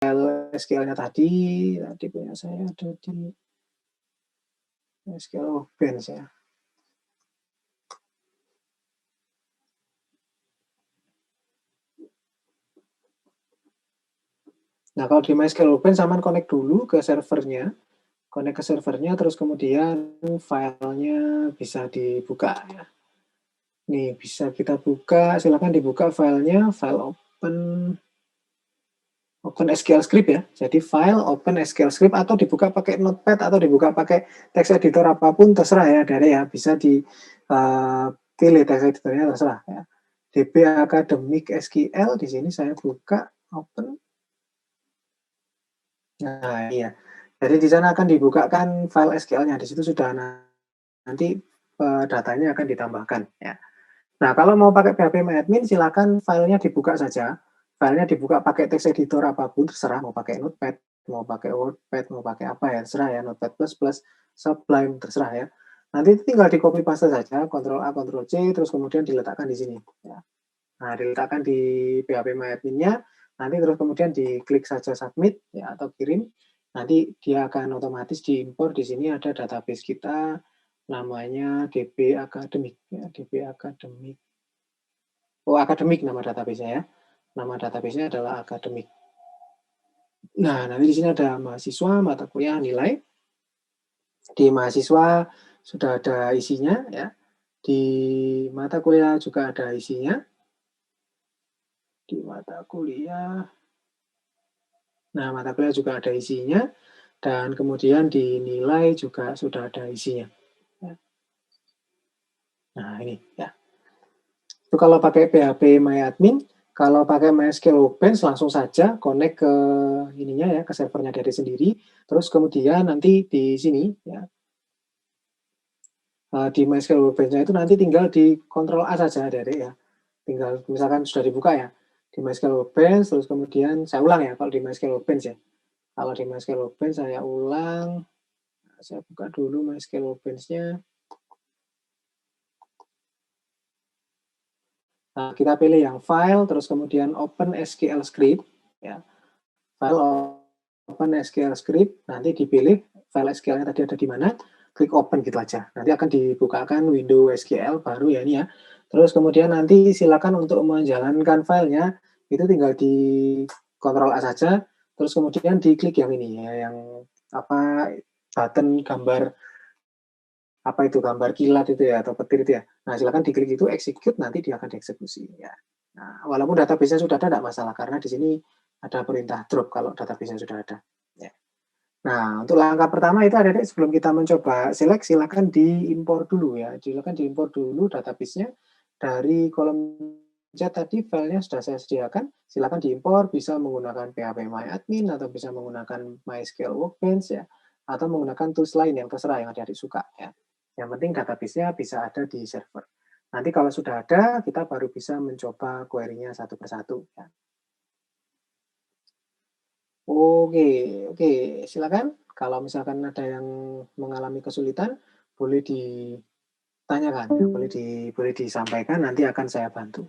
SQL-nya tadi punya saya ada di SQL Workbench ya. Nah, kalau di MySQL Workbench Saman connect dulu ke servernya, terus kemudian filenya bisa dibuka ya. Nih, bisa kita buka, silakan dibuka filenya, file open SQL script ya. Jadi file open SQL script atau dibuka pakai Notepad atau dibuka pakai text editor apapun terserah ya, dari ya bisa dipilih text editornya terserah ya. DB Academic SQL di sini saya buka open. Nah, iya. Jadi di sana akan dibukakan file SQL-nya. Di situ sudah nanti datanya akan ditambahkan ya. Nah, kalau mau pakai PHP-MyAdmin, silakan filenya dibuka saja. Filenya dibuka pakai text editor apapun, terserah. Mau pakai Notepad, mau pakai WordPad, mau pakai apa ya, terserah ya. Notepad++, Sublime, terserah ya. Nanti tinggal di copy paste saja, Ctrl A, Ctrl C, terus kemudian diletakkan di sini. Ya. Nah, diletakkan di PHP-MyAdmin-nya, nanti terus kemudian diklik saja submit ya, atau kirim. Nanti dia akan otomatis diimpor. Di sini ada database kita, namanya DB Academic ya, DB Academic. Oh, Academic nama database-nya ya. Nama database-nya adalah Academic. Nah, nanti di sini ada mahasiswa, mata kuliah, nilai. Di mahasiswa sudah ada isinya ya. Di mata kuliah juga ada isinya. Di mata kuliah. Nah, mata kuliah juga ada isinya. Dan kemudian di nilai juga sudah ada isinya. Nah, ini ya. Itu kalau pakai PHP MyAdmin. Kalau pakai MySQL Workbench langsung saja connect ke ininya ya, ke servernya dari sendiri. Terus kemudian nanti di sini ya, di MySQL Workbench-nya itu nanti tinggal di Ctrl A saja dari ya. Tinggal misalkan sudah dibuka ya di MySQL Workbench, terus kemudian saya ulang ya kalau di MySQL Workbench ya. Kalau di MySQL Workbench saya ulang, saya buka dulu MySQL Workbench-nya. Nah, kita pilih yang file, terus kemudian open SQL script ya. File open SQL script, nanti dipilih file SQL-nya tadi ada di mana, klik open gitu aja. Nanti akan dibukakan window SQL baru ya ini ya. Terus kemudian nanti silakan untuk menjalankan filenya, itu tinggal di Ctrl A saja, terus kemudian diklik yang ini ya, yang apa button gambar apa itu gambar kilat itu ya atau petir itu ya. Nah, silakan diklik itu execute, nanti dia akan dieksekusi ya. Nah, walaupun database-nya sudah ada tidak masalah karena di sini ada perintah drop kalau database-nya sudah ada. Ya. Nah, untuk langkah pertama itu ada sebelum kita mencoba select, silakan diimpor dulu ya. Silakan diimpor dulu database-nya dari kolom chat tadi, filenya sudah saya sediakan. Silakan diimpor, bisa menggunakan PHP-MyAdmin atau bisa menggunakan MySQL Workbench ya, atau menggunakan tools lain yang terserah yang adik suka ya. Yang penting database-nya bisa ada di server. Nanti kalau sudah ada, kita baru bisa mencoba query-nya satu persatu ya. Oke, oke, silakan. Kalau misalkan ada yang mengalami kesulitan, boleh ditanyakan, ya, boleh disampaikan, nanti akan saya bantu.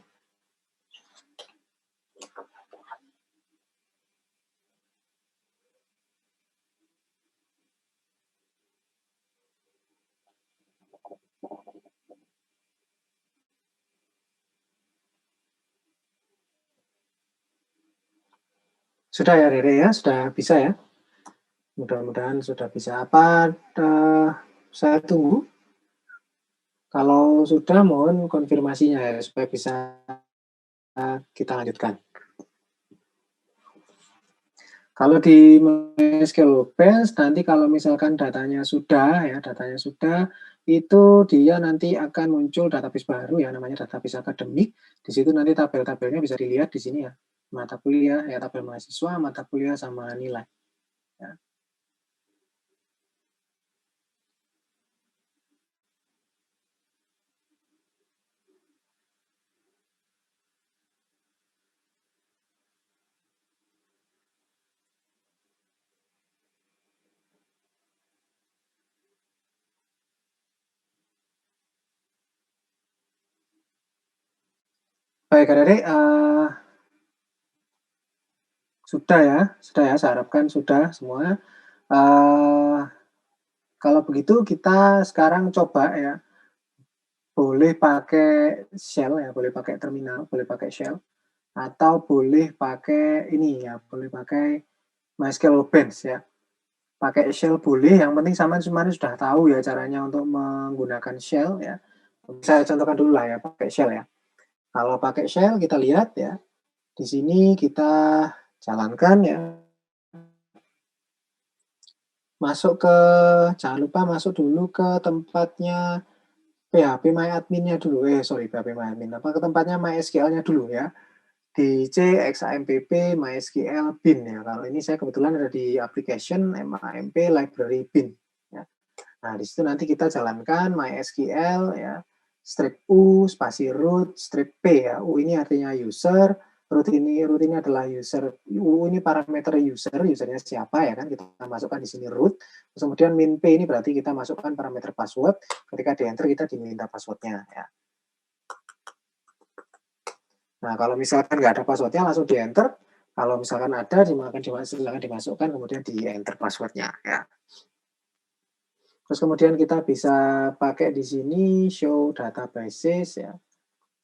Sudah ya, Rere ya, sudah bisa ya. Mudah-mudahan sudah bisa. Apa saya tunggu? Kalau sudah, mohon konfirmasinya ya, supaya bisa kita lanjutkan. Kalau di MySQL Workbench, nanti kalau misalkan datanya sudah, ya datanya sudah, itu dia nanti akan muncul database baru ya, namanya database akademik. Di situ nanti tabel-tabelnya bisa dilihat di sini ya, mata kuliah, ya tabel mahasiswa, mata kuliah sama nilai. Ya. Baik, adik-adik, sudah ya, saya harapkan sudah semua. Eee, Kalau begitu kita sekarang coba ya, boleh pakai shell ya, boleh pakai terminal, boleh pakai shell, atau boleh pakai ini ya, boleh pakai MySQL Workbench ya. Pakai shell boleh, yang penting semuanya sudah tahu ya caranya untuk menggunakan shell ya. Saya contohkan dulu lah ya, pakai shell ya. Kalau pakai shell kita lihat ya, di sini kita jalankan ya. Jangan lupa masuk dulu ke tempatnya PHP-MyAdmin-nya dulu. PHP-MyAdmin, ke tempatnya MySQL-nya dulu ya. DC, XAMPP, MySQL, bin ya. Kalau ini saya kebetulan ada di application MAMP library bin ya. Nah, di situ nanti kita jalankan MySQL ya, strip U, spasi root, strip P ya. U ini artinya user, root ini adalah user. U ini parameter usernya siapa ya kan, kita masukkan di sini root. Terus kemudian min P ini berarti kita masukkan parameter password, ketika di enter kita diminta passwordnya ya. Nah, kalau misalkan nggak ada passwordnya langsung di enter. Kalau misalkan ada, silakan dimasukkan, kemudian di enter passwordnya ya. Terus kemudian kita bisa pakai di sini show databases ya.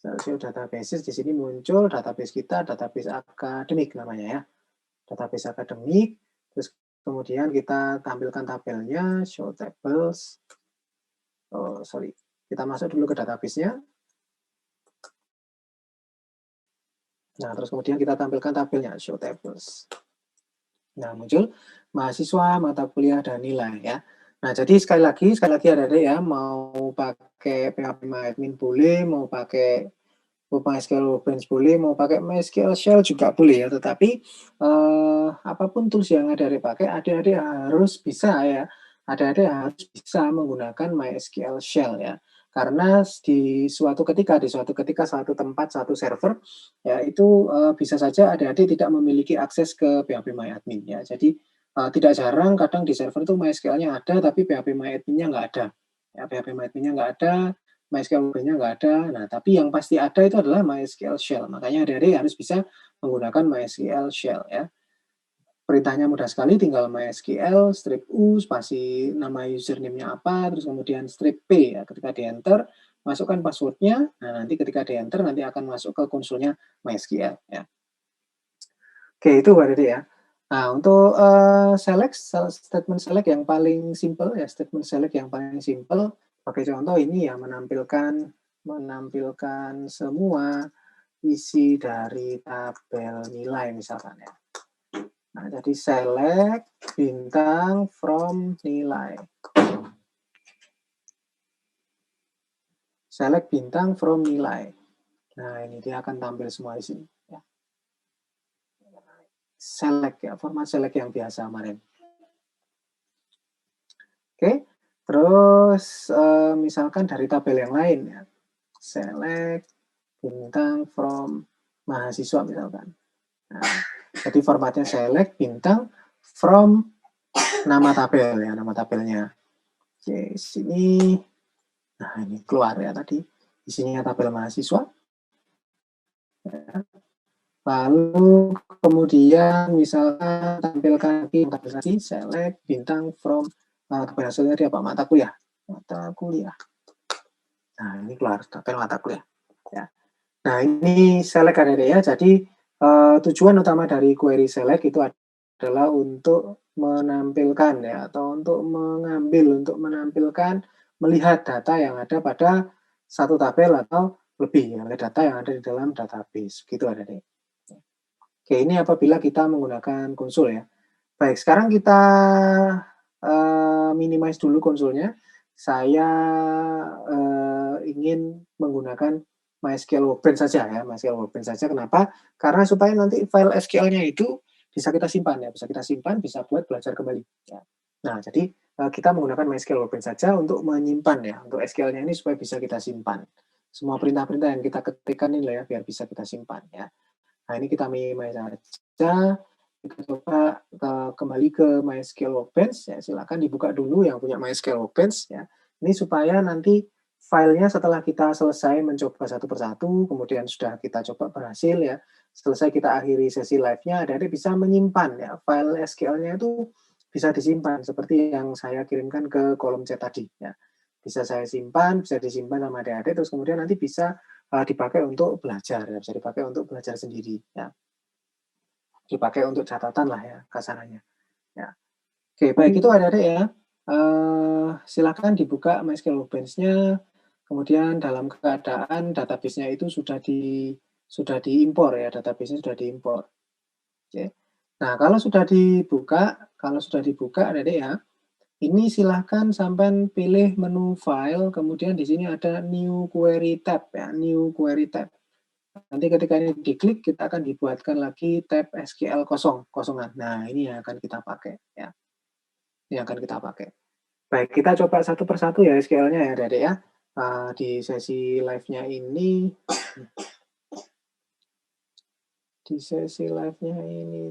Show databases, di sini muncul database kita, database akademik namanya ya. Database akademik. Terus kemudian kita tampilkan tabelnya, show tables. Kita masuk dulu ke database-nya. Nah, terus kemudian kita tampilkan tabelnya, show tables. Nah, muncul mahasiswa, mata kuliah, dan nilai ya. Nah, jadi sekali lagi adik-adik ya, mau pakai PHP-MyAdmin boleh, mau pakai MySQL Workbench boleh, mau pakai MySQL Shell juga boleh ya. Tetapi apapun tools yang adik-adik pakai, adik-adik harus bisa ya. Adik-adik harus bisa menggunakan MySQL Shell ya. Karena di suatu ketika, satu tempat, satu server, ya itu bisa saja adik-adik tidak memiliki akses ke PHP-MyAdmin ya. Jadi tidak jarang kadang di server itu MySQL-nya ada, tapi PHP-MyAdmin-nya nggak ada. Ya, PHP-MyAdmin-nya nggak ada, MySQL nya nggak ada. Nah, tapi yang pasti ada itu adalah MySQL Shell. Makanya adik-adik harus bisa menggunakan MySQL Shell ya. Perintahnya mudah sekali, tinggal MySQL, strip U, spasi nama username-nya apa, terus kemudian strip P ya. Ketika di enter, masukkan password-nya. Nah, nanti ketika di enter nanti akan masuk ke konsolnya MySQL ya. Oke, itu Mbak Dede ya. Nah, untuk statement select yang paling simple ya, pakai contoh ini ya, menampilkan semua isi dari tabel nilai misalkan ya. Nah, jadi select bintang from nilai. Select bintang from nilai. Nah, ini dia akan tampil semua di sini ya. Select ya, format select yang biasa kemarin. Oke, terus misalkan dari tabel yang lain ya, select bintang from mahasiswa misalkan. Nah, jadi formatnya select bintang from nama tabel ya, nama tabelnya. Oke, sini, nah ini keluar ya tadi, isinya tabel mahasiswa. Lalu kemudian misalkan tampilkan lagi select bintang from tabel hasilnya dia apa, mata kuliah. Nah, ini keluar tabel mata kuliah ya. Nah, ini select ada ya. Jadi tujuan utama dari query select itu adalah untuk menampilkan ya, atau untuk menampilkan, melihat data yang ada pada satu tabel atau lebih ya, data yang ada di dalam database. Gitu ada deh. Oke, ini apabila kita menggunakan konsol ya. Baik, sekarang kita minimize dulu konsolnya. Saya ingin menggunakan MySQL Workbench saja ya, MySQL Workbench saja. Kenapa? Karena supaya nanti file SQL-nya itu bisa kita simpan ya, bisa buat belajar kembali. Ya. Nah, jadi kita menggunakan MySQL Workbench saja untuk menyimpan ya, untuk SQL-nya ini supaya bisa kita simpan. Semua perintah-perintah yang kita ketikkan ini ya, biar bisa kita simpan ya. Nah, ini kita minimize saja. Kita coba kembali ke MySQL Workbench ya, silakan dibuka dulu yang punya MySQL Workbench ya. Ini supaya nanti filenya setelah kita selesai mencoba satu persatu, kemudian sudah kita coba berhasil ya, selesai kita akhiri sesi live-nya, adik-adik bisa menyimpan ya file SQL-nya itu bisa disimpan seperti yang saya kirimkan ke kolom chat tadi ya. Bisa saya simpan, bisa disimpan sama adik-adik, terus kemudian nanti bisa dipakai untuk belajar ya, bisa dipakai untuk belajar sendiri ya. Dipakai untuk catatan lah ya kasarannya. Ya. Oke, baik itu adik-adik ya. Silakan dibuka MySQL Workbench-nya. Kemudian dalam keadaan database-nya itu sudah diimpor ya, database-nya sudah diimpor. Oke. Nah, kalau sudah dibuka adik-adik ya, ini silahkan sampai pilih menu file, kemudian di sini ada new query tab ya, new query tab. Nanti ketika ini diklik, kita akan dibuatkan lagi tab SQL kosongan. Nah, ini yang akan kita pakai ya. Ini akan kita pakai. Baik, kita coba satu persatu ya SQL-nya ya adik-adik ya. Di sesi live-nya ini,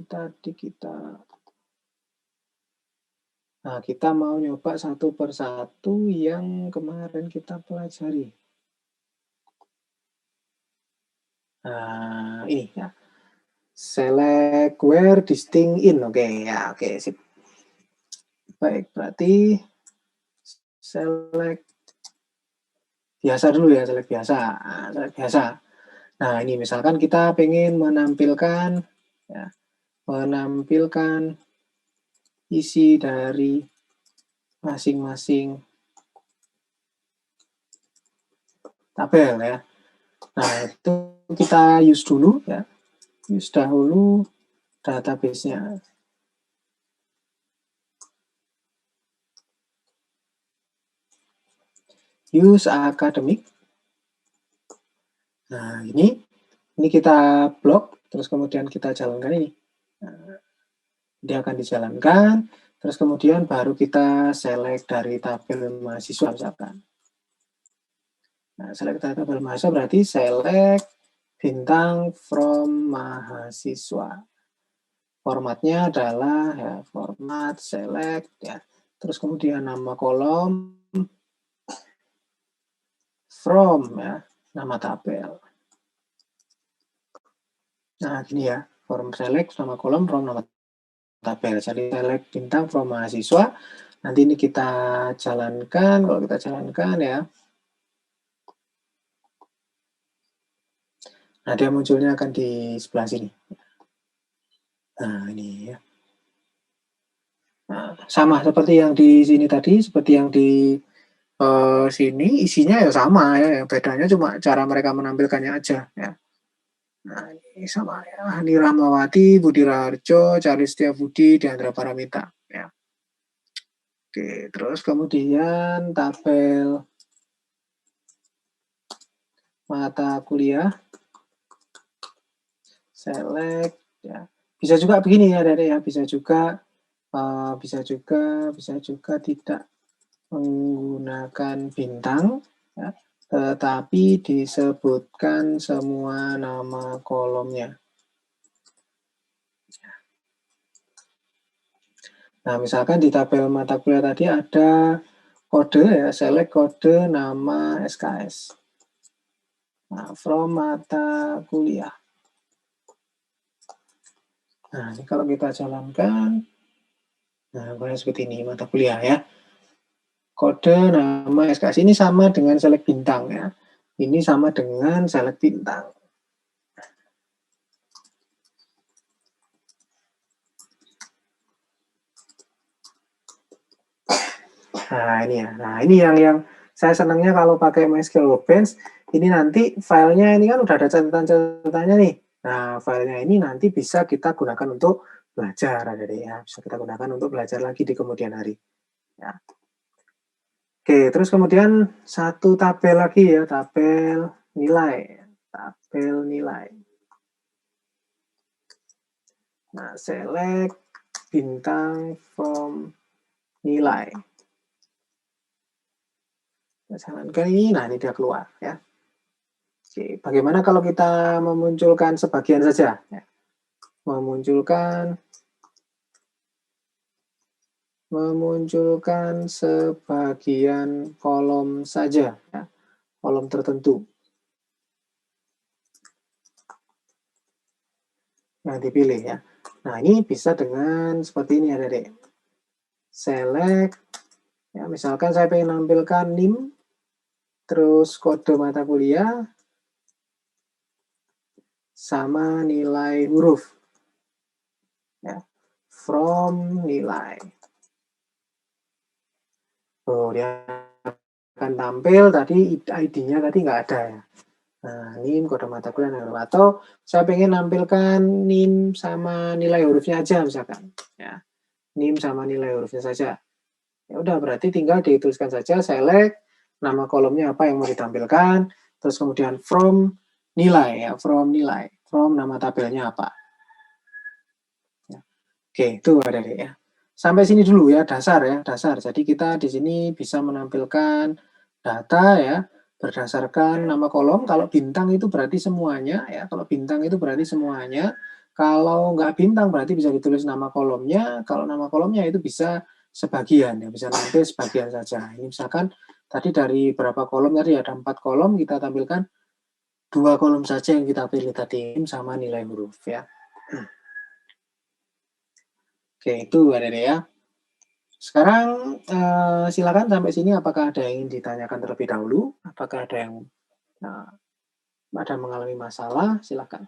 tadi kita mau nyoba satu persatu yang kemarin kita pelajari. Ini ya. Select where distinct in. Oke, ya, oke, sip. Baik, berarti select biasa dulu ya, select biasa. Nah, ini misalkan kita pengen menampilkan isi dari masing-masing tabel ya. Nah, itu kita use dulu ya. Use dahulu database-nya. Use academic. Nah, ini kita blok, terus kemudian kita jalankan ini. Nah, dia akan dijalankan, terus kemudian baru kita select dari tabel mahasiswa misalkan. Nah, select dari tabel mahasiswa berarti select bintang from mahasiswa. Formatnya adalah ya, format select ya. Terus kemudian nama kolom from ya, nama tabel. Nah, gini ya, form select nama kolom from nama tabel. Jadi select bintang from mahasiswa. Nanti ini kita jalankan, kalau kita jalankan ya. Nah, dia munculnya akan di sebelah sini. Nah, ini ya. Nah, sama seperti yang di sini tadi, seperti yang di sini, isinya ya sama ya. Bedanya cuma cara mereka menampilkannya aja ya. Nah, ini sama ya. Hani Rahmawati, Budi Raharjo, Charles Setiabudi, Diandra Paramita ya. Oke, terus kemudian tabel mata kuliah select ya. Bisa juga begini ya, Dede ya. Bisa juga tidak menggunakan bintang ya, tetapi disebutkan semua nama kolomnya. Nah, misalkan di tabel mata kuliah tadi ada kode ya, select kode nama SKS. Nah, from mata kuliah. Nah, ini kalau kita jalankan, nah, seperti ini mata kuliah ya. Kode nama SKS ini sama dengan select bintang ya. Ini sama dengan select bintang. Nah, ini ya. Nah, ini yang saya senangnya kalau pakai MySQL Workbench, ini nanti filenya ini kan udah ada catatan-catatannya nih. Nah, filenya ini nanti bisa kita gunakan untuk belajar, ya. Bisa kita gunakan untuk belajar lagi di kemudian hari. Ya. Oke, terus kemudian satu tabel lagi ya, tabel nilai. Tabel nilai. Nah, select bintang from nilai. Jalankan ini, nah ini dia keluar ya. Oke, bagaimana kalau kita memunculkan sebagian saja? Ya. Memunculkan sebagian kolom saja, ya. Kolom tertentu. yang dipilih ya. Nah, ini bisa dengan seperti ini Adik-adik. Select, ya, misalkan saya pengen nampilkan NIM, terus kode mata kuliah, sama nilai huruf. Ya, from nilai. Oh, dia akan tampil tadi ID-nya tadi nggak ada ya. Nah, NIM kode mata kuliah atau saya pengen nampilkan NIM sama nilai hurufnya aja misalkan. Ya, NIM sama nilai hurufnya saja. Ya udah berarti tinggal dituliskan saja select nama kolomnya apa yang mau ditampilkan, terus kemudian from nilai ya, from nilai, from nama tabelnya apa. Ya. Oke, itu ada deh ya. Sampai sini dulu ya dasar ya, dasar. Jadi kita di sini bisa menampilkan data ya berdasarkan nama kolom. Kalau bintang itu berarti semuanya ya. Kalau bintang itu berarti semuanya. Kalau nggak bintang berarti bisa ditulis nama kolomnya. Kalau nama kolomnya itu bisa sebagian ya, bisa nampil sebagian saja. Ini misalkan tadi dari berapa kolom tadi ada 4 kolom, kita tampilkan 2 kolom saja yang kita pilih tadi sama nilai huruf ya. Oke, itu ada deh ya. Sekarang silakan sampai sini apakah ada yang ingin ditanyakan terlebih dahulu? Apakah ada yang ada mengalami masalah? Silakan.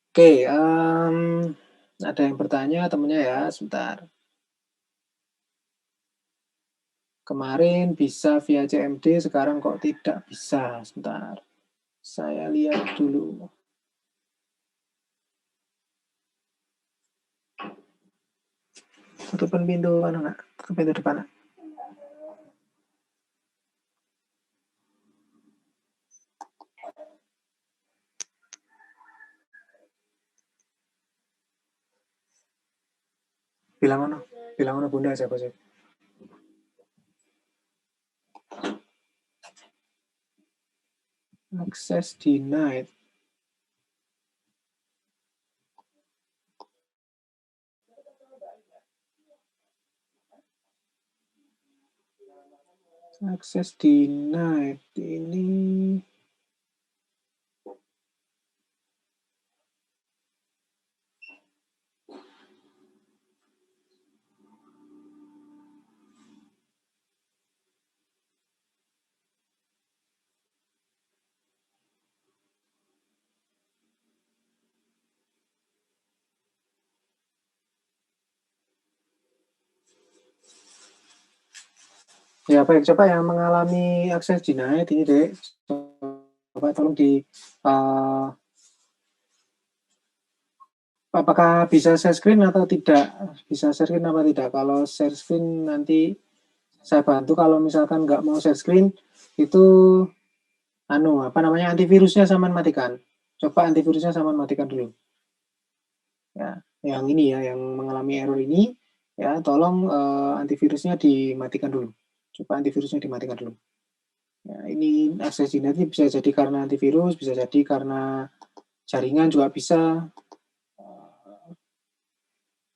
Oke, ada yang bertanya temennya ya, sebentar. Kemarin bisa via CMD, sekarang kok tidak bisa? Sebentar, saya lihat dulu. Tutupin pintu mana nggak? Tutup pintu depan. Bilang mana bunda siapa sih? Access denied. Access denied ini. Ya baik, coba yang mengalami akses denied ini dek, coba tolong di apakah bisa share screen atau tidak? Bisa share screen apa tidak? Kalau share screen nanti saya bantu. Kalau misalkan nggak mau share screen itu apa namanya antivirusnya sama matikan. Coba antivirusnya sama matikan dulu. Ya, yang ini ya, yang mengalami error ini ya, tolong antivirusnya dimatikan dulu. Coba antivirusnya dimatikan dulu. Ya, ini akses denied ini bisa jadi karena antivirus, bisa jadi karena jaringan juga bisa,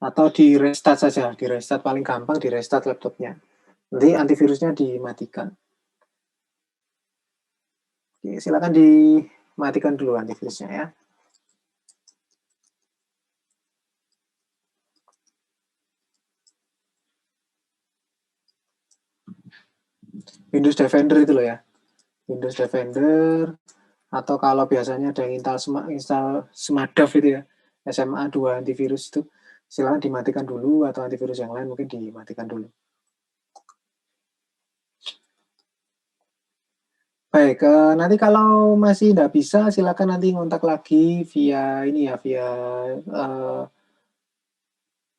atau di restart saja, di restart paling gampang, di restart laptopnya. Nanti antivirusnya dimatikan. Oke, silakan dimatikan dulu antivirusnya ya. Windows Defender itu loh ya. Windows Defender, atau kalau biasanya ada yang install Smadov itu ya, SMA 2 antivirus itu, silakan dimatikan dulu, atau antivirus yang lain mungkin dimatikan dulu. Baik, nanti kalau masih tidak bisa, silakan nanti ngontak lagi via ini ya, via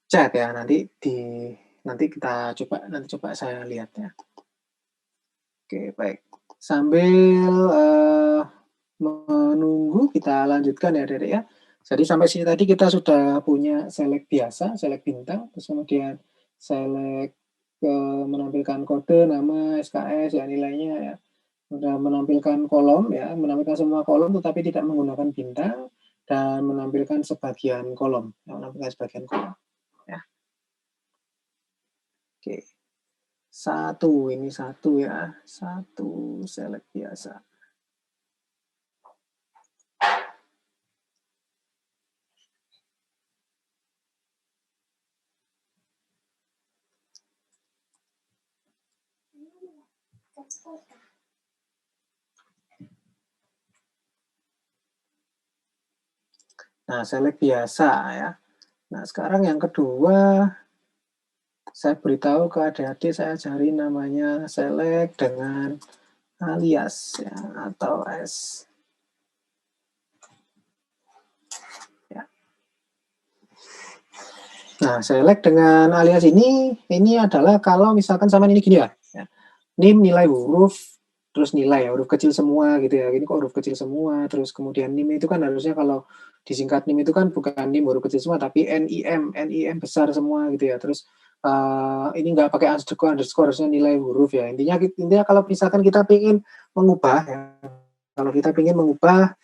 chat ya. Nanti kita coba saya lihat ya. Oke, baik. Sambil menunggu kita lanjutkan ya, Dedek ya. Jadi sampai sini tadi kita sudah punya select biasa, select bintang, terus kemudian select menampilkan kode, nama, SKS, ya nilainya ya. Sudah menampilkan kolom ya, menampilkan semua kolom tetapi tidak menggunakan bintang, dan menampilkan sebagian kolom, ya, menampilkan sebagian kolom ya. Oke. 1, ini 1 ya, 1 select biasa. Nah, select biasa ya. Nah, sekarang yang kedua, saya beritahu ke adik-adik, saya ajari namanya select dengan alias ya, atau S. Ya. Nah, select dengan alias ini adalah kalau misalkan sama ini gini ya. NIM nilai huruf, terus nilai huruf kecil semua gitu ya. Ini kok huruf kecil semua, terus kemudian NIM itu kan harusnya kalau disingkat NIM itu kan bukan NIM huruf kecil semua, tapi NIM besar semua gitu ya. Terus ini nggak pakai underscore, harusnya nilai huruf ya. Intinya kalau misalkan kita ingin mengubah ya, kalau kita ingin mengubah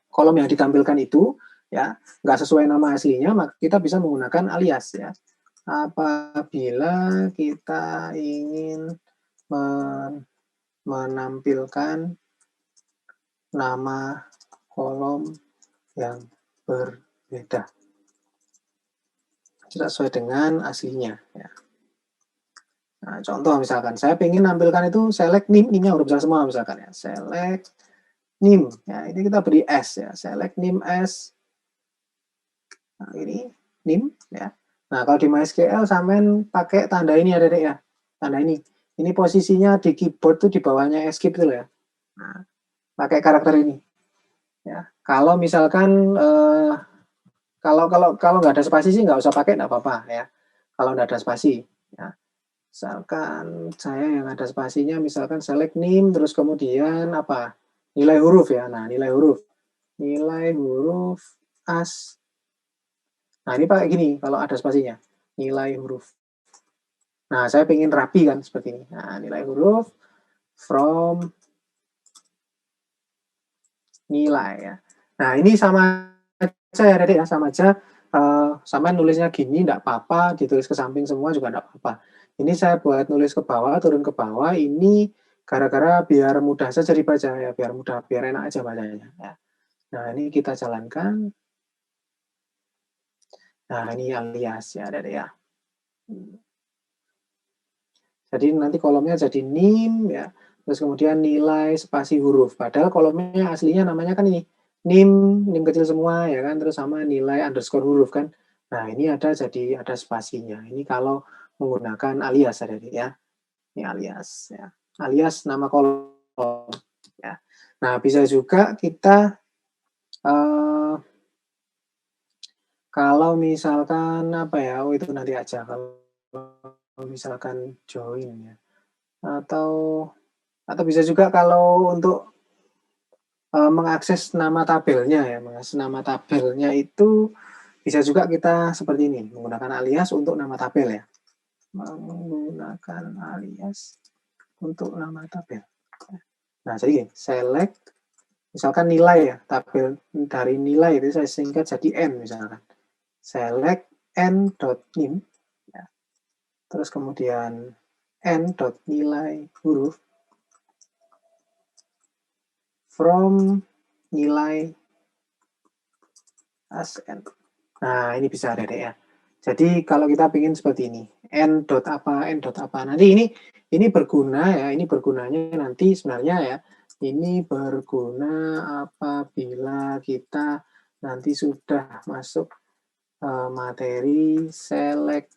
kolom yang ditampilkan itu ya nggak sesuai nama aslinya, maka kita bisa menggunakan alias ya. Apabila kita ingin menampilkan nama kolom yang berbeda, tidak sesuai dengan aslinya. Ya. Nah, contoh misalkan, saya ingin nampilkan itu select NIM, NIM-nya huruf besar semua misalkan ya. Select NIM, ya ini kita beri S ya. Select NIM S. Nah, ini NIM ya. Nah, kalau di MySQL sampean pakai tanda ini ya, Dedek ya. Tanda ini. Ini posisinya di keyboard tuh di bawahnya escape itu ya. Nah, pakai karakter ini. Ya. Kalau misalkan kalau nggak ada spasi sih nggak usah pakai, nggak apa-apa ya. Kalau nggak ada spasi, ya. Misalkan saya yang ada spasinya, misalkan select name, terus kemudian apa? Nilai huruf ya. Nah, nilai huruf as. Nah, ini pakai gini kalau ada spasinya. Nilai huruf. Nah, saya pengen rapi kan seperti ini. Nah, nilai huruf from nilai ya. Nah, ini sama aja ya, Dedek ya, sama aja. Sampai nulisnya gini enggak apa-apa, ditulis ke samping semua juga enggak apa-apa. Ini saya buat nulis ke bawah, turun ke bawah, ini gara-gara biar mudah saja dibaca ya, biar enak aja bacanya ya. Nah, ini kita jalankan. Nah, ini alias ya, Dedek ya. Jadi nanti kolomnya jadi NIM ya, terus kemudian nilai spasi huruf. Padahal kolomnya aslinya namanya kan ini NIM kecil semua ya kan, terus sama nilai underscore huruf kan. Nah, ini ada spasinya. Ini kalau menggunakan alias ada ya. Ini alias ya. Alias nama kolom ya. Nah, bisa juga kita kalau misalkan apa ya? Oh, itu nanti aja kalau misalkan join ya. Atau bisa juga kalau untuk mengakses nama tabelnya ya, mengakses nama tabelnya itu bisa juga kita seperti ini, menggunakan alias untuk nama tabel ya. Menggunakan alias untuk nama tabel. Nah, jadi select, misalkan nilai ya, tabel dari nilai itu saya singkat jadi N misalkan. Select n.nim, ya. Terus kemudian n.nilai huruf from nilai as n. Nah, ini bisa Dedek ya. Jadi kalau kita ingin seperti ini, n dot apa. Nanti ini berguna ya, ini bergunanya nanti sebenarnya ya. Ini berguna apabila kita nanti sudah masuk materi select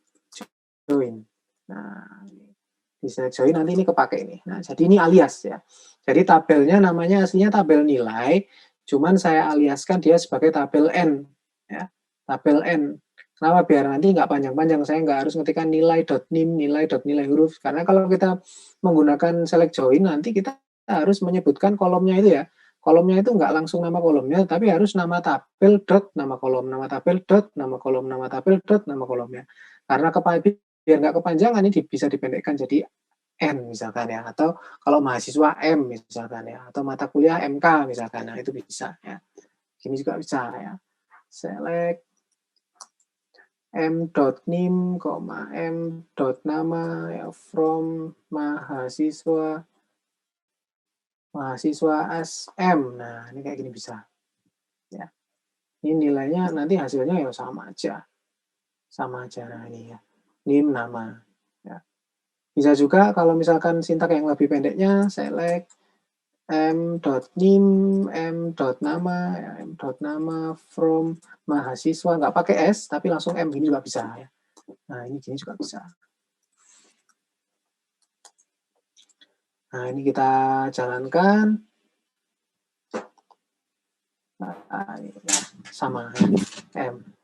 join. Nah, di select join nanti ini kepake ini. Nah, jadi ini alias ya. Jadi tabelnya namanya aslinya tabel nilai, cuman saya aliaskan dia sebagai tabel N ya. Tabel N. Kenapa? Biar nanti nggak panjang-panjang, saya nggak harus ngetikkan nilai.nim, nilai huruf. Karena kalau kita menggunakan select join, nanti kita harus menyebutkan kolomnya itu ya. Kolomnya itu nggak langsung nama kolomnya, tapi harus nama tabel dot nama kolom, nama tabel dot nama kolom, nama tabel dot nama kolomnya. Karena biar nggak kepanjangan, ini bisa dipendekkan jadi N misalkan ya. Atau kalau mahasiswa M misalkan ya. Atau mata kuliah MK misalkan. Nah, itu bisa ya. Ini juga bisa ya. Select m.nim, m.nama ya, from mahasiswa SM. Nah, ini kayak gini bisa. Ya. Ini nilainya nanti hasilnya ya sama aja. Sama aja. Nah, ini ya. Nim nama. Ya. Bisa juga kalau misalkan sintak yang lebih pendeknya, select m.nim, m.nama, ya, m.nama from mahasiswa. Nggak pakai S, tapi langsung M. Gini juga bisa. Ya. Nah, ini gini juga bisa. Nah, ini kita jalankan. Nah, sama M.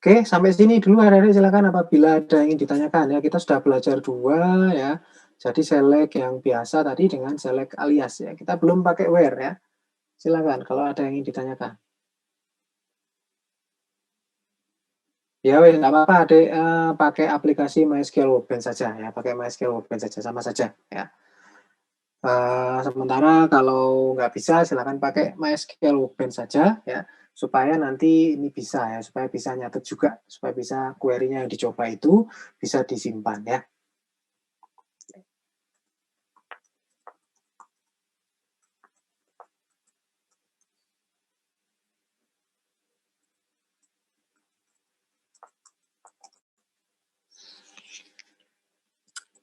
Oke, sampai sini dulu adik-adik, silakan apabila ada yang ingin ditanyakan ya. Kita sudah belajar 2 ya. Jadi select yang biasa tadi dengan select alias ya. Kita belum pakai where ya. Silakan kalau ada yang ingin ditanyakan. Ya wes nggak apa-apa adik, pakai aplikasi MySQL Workbench saja ya. Pakai MySQL Workbench saja, sama saja ya. Sementara kalau nggak bisa silakan pakai MySQL Workbench saja ya, supaya nanti ini bisa ya, supaya bisa nyatet juga, supaya bisa query-nya yang dicoba itu bisa disimpan ya.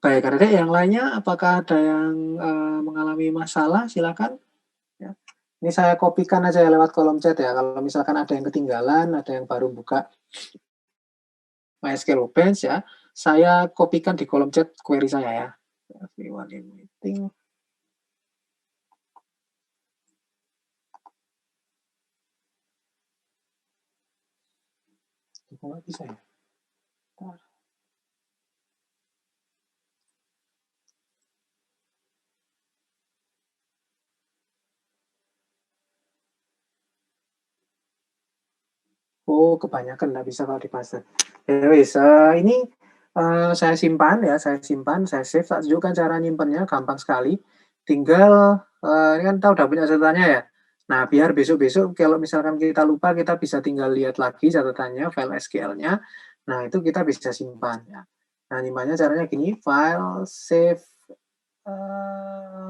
Baik, ada yang lainnya, apakah ada yang mengalami masalah? Silakan. Ya. Ini saya kopikan aja ya lewat kolom chat ya. Kalau misalkan ada yang ketinggalan, ada yang baru buka MySQL Workbench ya, saya kopikan di kolom chat query saya ya. Everyone in meeting. Kok bisa ya? Oh, kebanyakan nggak bisa kalau dipaste. Ya wis, ini saya simpan ya, saya save, saya tunjukkan cara nyimpannya, gampang sekali. Tinggal, ini kan kita udah punya catatannya ya. Nah, biar besok-besok kalau misalkan kita lupa, kita bisa tinggal lihat lagi catatannya, file SQL-nya. Nah, itu kita bisa simpan ya. Nah, nyimpannya caranya gini, file, save,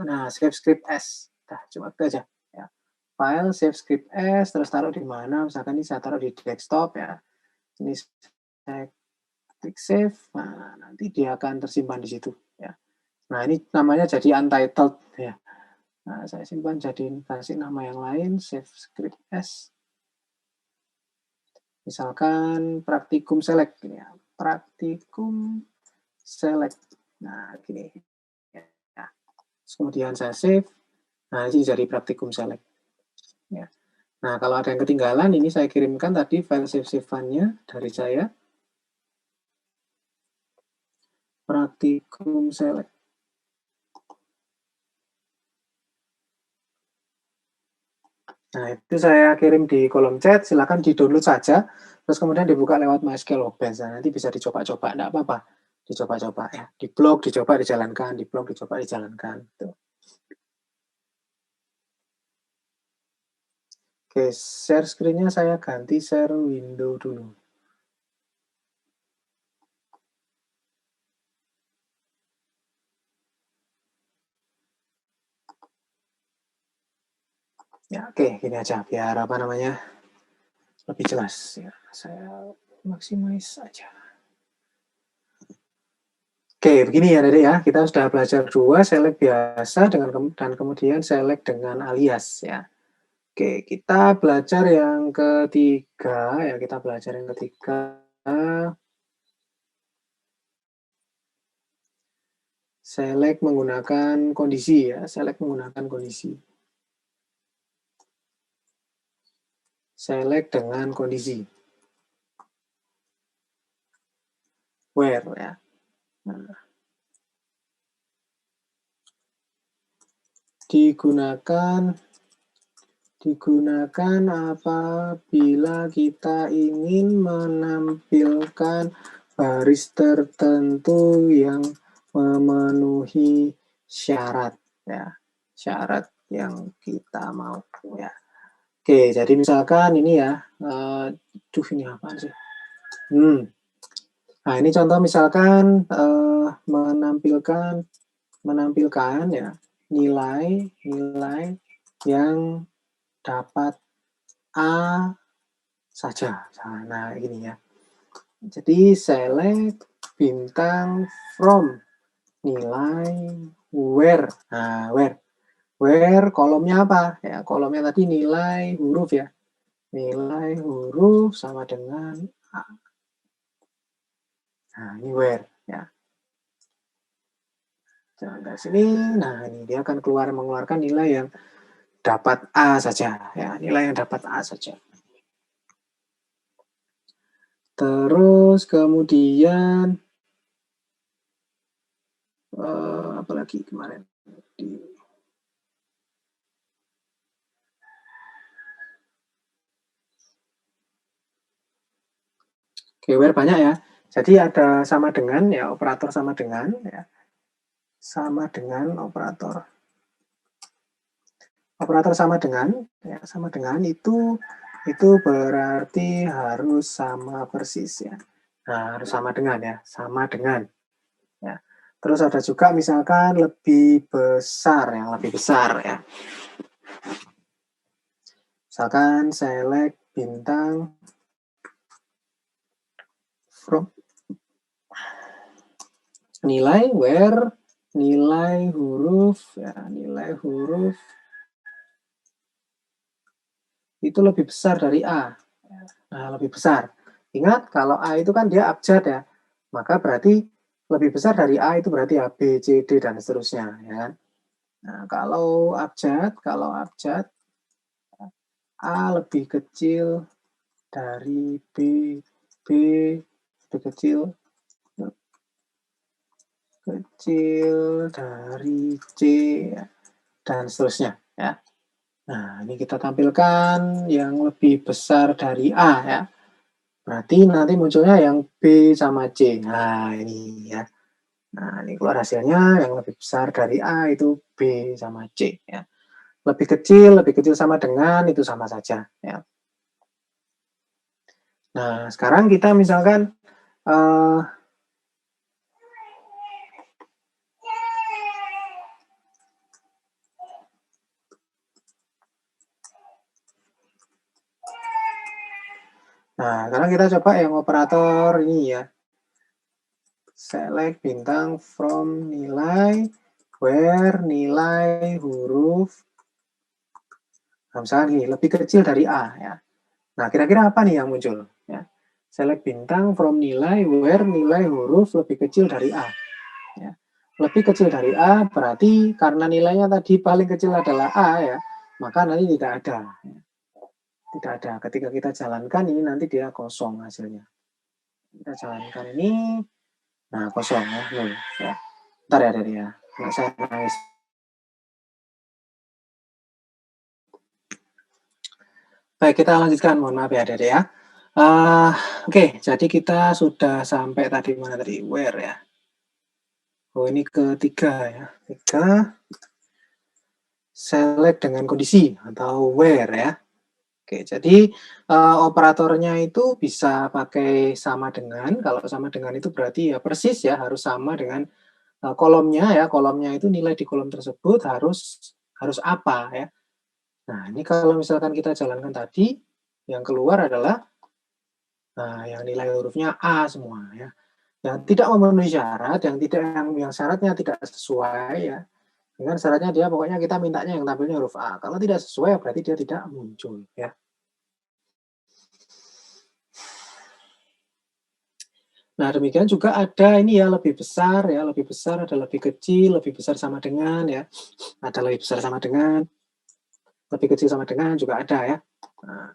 nah save script as. Nah, cuma itu aja ya. File, save script as, terus taruh di mana, misalkan ini saya taruh di desktop ya. Ini saya klik save, nah nanti dia akan tersimpan di situ ya. Nah ini namanya jadi untitled ya. Nah saya simpan jadi kasih nama yang lain, save script as. Misalkan praktikum select ya. Praktikum select. Nah gini ya. Terus kemudian saya save. Nah ini jadi praktikum select ya. Nah kalau ada yang ketinggalan, ini saya kirimkan tadi file save-save-nya dari saya. Praktikum select. Nah, itu saya kirim di kolom chat, silakan di-download saja, terus kemudian dibuka lewat MySQL Workbench. Nah, nanti bisa dicoba-coba, enggak apa-apa. Dicoba-coba ya. Di blog dicoba dijalankan, di blog dicoba dijalankan. Tuh. Oke, share screen-nya saya ganti share window dulu. Ya, oke, gini aja biar apa namanya lebih jelas ya. Saya maximize aja. Oke, begini ya Dede ya. Kita sudah belajar 2, select biasa dan kemudian select dengan alias ya. Oke, kita belajar yang ketiga ya. Kita belajar yang ketiga. Select menggunakan kondisi ya. Select menggunakan kondisi. Select dengan kondisi. Where ya. Nah, digunakan apabila kita ingin menampilkan baris tertentu yang memenuhi syarat ya, syarat yang kita mau ya. Oke, jadi misalkan ini ya, ini apaan sih? Nah, ini contoh misalkan, menampilkan ya, nilai yang dapat A saja. Nah, ini ya. Jadi select bintang from nilai where. Nah, where kolomnya apa? Ya, kolomnya tadi nilai huruf ya. Nilai huruf sama dengan A. Nah, ini where ya. Jangan sini. Nah, ini dia akan mengeluarkan nilai yang dapat A saja ya, nilai yang dapat A saja. Terus kemudian apalagi kemarin keyword banyak ya. Jadi ada sama dengan ya, operator sama dengan ya. Sama dengan operator. Operator sama dengan ya, sama dengan itu berarti harus sama persis ya. Nah, harus sama dengan ya, sama dengan. Ya. Terus ada juga misalkan lebih besar, yang lebih besar ya. Misalkan select bintang from nilai where nilai huruf ya, nilai huruf itu lebih besar dari A. Nah, lebih besar. Ingat kalau A itu kan dia abjad ya. Maka berarti lebih besar dari A itu berarti A, B, C, D dan seterusnya ya kan. Nah, kalau abjad A lebih kecil dari B, B lebih kecil dari C dan seterusnya ya. Nah, ini kita tampilkan yang lebih besar dari A ya. Berarti nanti munculnya yang B sama C. Nah, ini ya. Nah, ini keluar hasilnya yang lebih besar dari A itu B sama C ya. Lebih kecil sama dengan itu sama saja ya. Nah, sekarang kita misalkan nah, sekarang kita coba yang operator ini ya. Select bintang from nilai where nilai huruf. Nah, misalkan ini lebih kecil dari A ya. Nah, kira-kira apa nih yang muncul ya? Select bintang from nilai where nilai huruf lebih kecil dari A. Ya. Lebih kecil dari A berarti karena nilainya tadi paling kecil adalah A ya, maka nanti tidak ada. Ya. Tidak ada. Ketika kita jalankan ini nanti dia kosong hasilnya. Kita jalankan ini, nah kosong ya, nol. Ya. Ntar ya dari ya, nggak saya nangis. Baik, kita lanjutkan. Mohon maaf ya, Dede ya. Oke, jadi kita sudah sampai tadi mana tadi? Where ya. Oh, ini ketiga ya. 3. Select dengan kondisi atau where ya. Oke, jadi operatornya itu bisa pakai sama dengan. Kalau sama dengan itu berarti ya persis ya, harus sama dengan kolomnya ya. Kolomnya itu nilai di kolom tersebut harus apa ya. Nah, ini kalau misalkan kita jalankan tadi, yang keluar adalah yang nilai hurufnya A semua ya. Yang tidak memenuhi syarat, yang syaratnya tidak sesuai ya. Dengan syaratnya dia pokoknya kita mintanya yang tampilnya huruf A. Kalau tidak sesuai berarti dia tidak muncul ya. Nah, demikian juga ada ini ya lebih besar ya, lebih besar, ada lebih kecil, lebih besar sama dengan ya. Ada lebih besar sama dengan, lebih kecil sama dengan juga ada ya. Nah,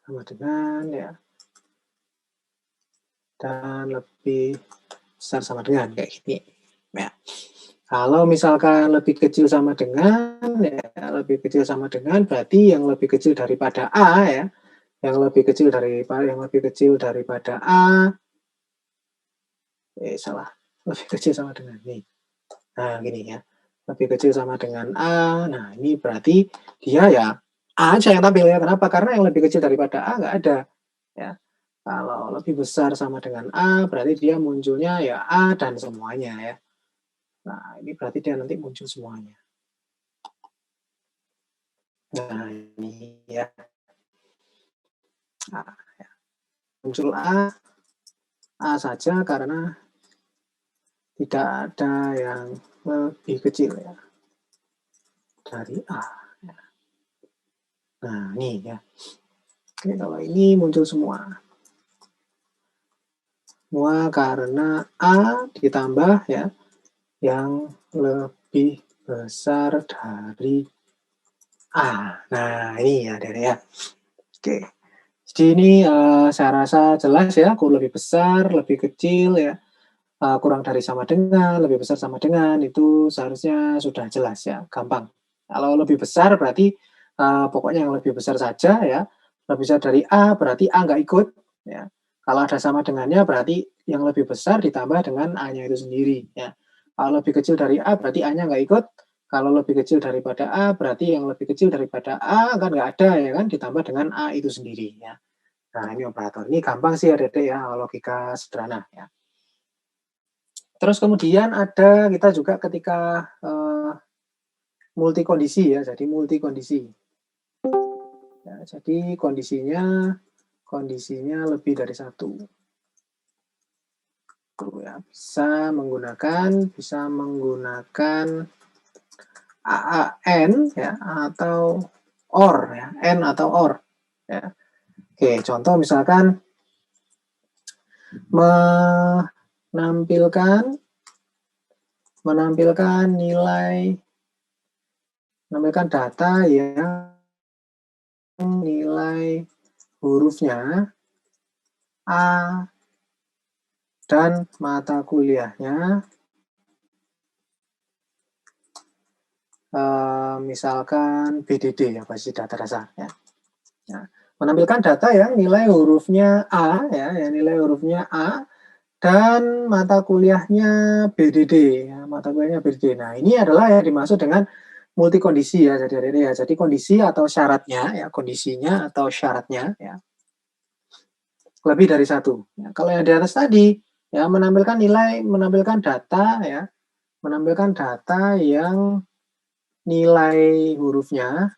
sama dengan ya. Dan lebih besar sama dengan kayak gini. Ya. Kalau misalkan lebih kecil sama dengan ya, lebih kecil sama dengan berarti yang lebih kecil daripada A ya. Yang lebih kecil daripada A. Salah. Lebih kecil sama dengan ini. Nah, gini ya. Lebih kecil sama dengan A. Nah, ini berarti dia ya A aja yang tampil ya. Kenapa? Karena yang lebih kecil daripada A nggak ada. Ya. Kalau lebih besar sama dengan A, berarti dia munculnya ya A dan semuanya ya. Nah, ini berarti dia nanti muncul semuanya. Nah, ini ya. Nah, ya. Muncul A saja karena tidak ada yang lebih kecil ya dari A. Ya. Nah, ini ya. Oke, kalau ini muncul semua. Semua karena A ditambah ya yang lebih besar dari A. Nah, ini ya, Dede ya. Oke. Jadi ini saya rasa jelas ya, lebih besar, lebih kecil ya, kurang dari sama dengan, lebih besar sama dengan, itu seharusnya sudah jelas ya, gampang. Kalau lebih besar berarti pokoknya yang lebih besar saja ya, lebih besar dari A berarti A nggak ikut ya. Kalau ada sama dengannya berarti yang lebih besar ditambah dengan A-nya itu sendiri ya. Kalau lebih kecil dari A berarti A-nya nggak ikut. Kalau lebih kecil daripada A berarti yang lebih kecil daripada A kan nggak ada ya kan, ditambah dengan A itu sendiri ya. Nah, ini operator. Ini gampang sih ya, Dede ya, logika sederhana ya. Terus kemudian ada kita juga ketika multi kondisi ya, jadi multi kondisi. Ya, jadi kondisinya lebih dari satu. Ya, bisa menggunakan AAN ya atau OR ya, N atau OR ya. Oke, contoh misalkan menampilkan data yang nilai hurufnya A dan mata kuliahnya misalkan BDD ya, basis data dasar ya. Nah, menampilkan data yang nilai hurufnya A ya, yang nilai hurufnya A dan mata kuliahnya BDD ya, mata kuliahnya BDD. Nah, ini adalah yang dimaksud dengan multi kondisi ya, jadi kondisi atau syaratnya ya, kondisinya atau syaratnya ya lebih dari satu. Ya, kalau yang di atas tadi ya menampilkan data ya, menampilkan data yang nilai hurufnya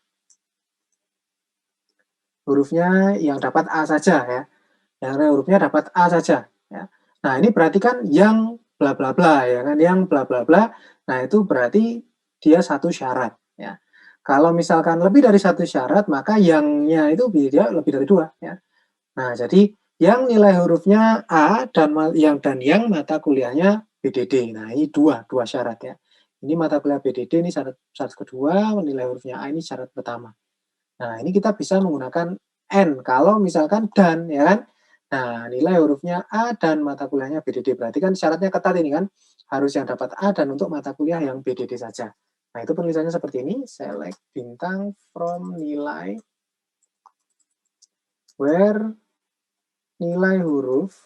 yang dapat A saja ya, yang hurufnya dapat A saja ya. Nah, ini berarti kan yang bla bla bla ya kan, yang bla bla bla. Nah, itu berarti dia satu syarat ya. Kalau misalkan lebih dari satu syarat, maka yangnya itu dia lebih dari dua ya. Nah, jadi yang nilai hurufnya A dan yang mata kuliahnya BDD. Nah, ini dua syarat ya. Ini mata kuliah BDD, ini syarat kedua, nilai hurufnya A ini syarat pertama. Nah, ini kita bisa menggunakan N kalau misalkan dan ya kan. Nah, nilai hurufnya A dan mata kuliahnya BDD. Berarti kan syaratnya ketat ini kan, harus yang dapat A dan untuk mata kuliah yang BDD saja. Nah, itu penulisannya seperti ini, select bintang from nilai where nilai huruf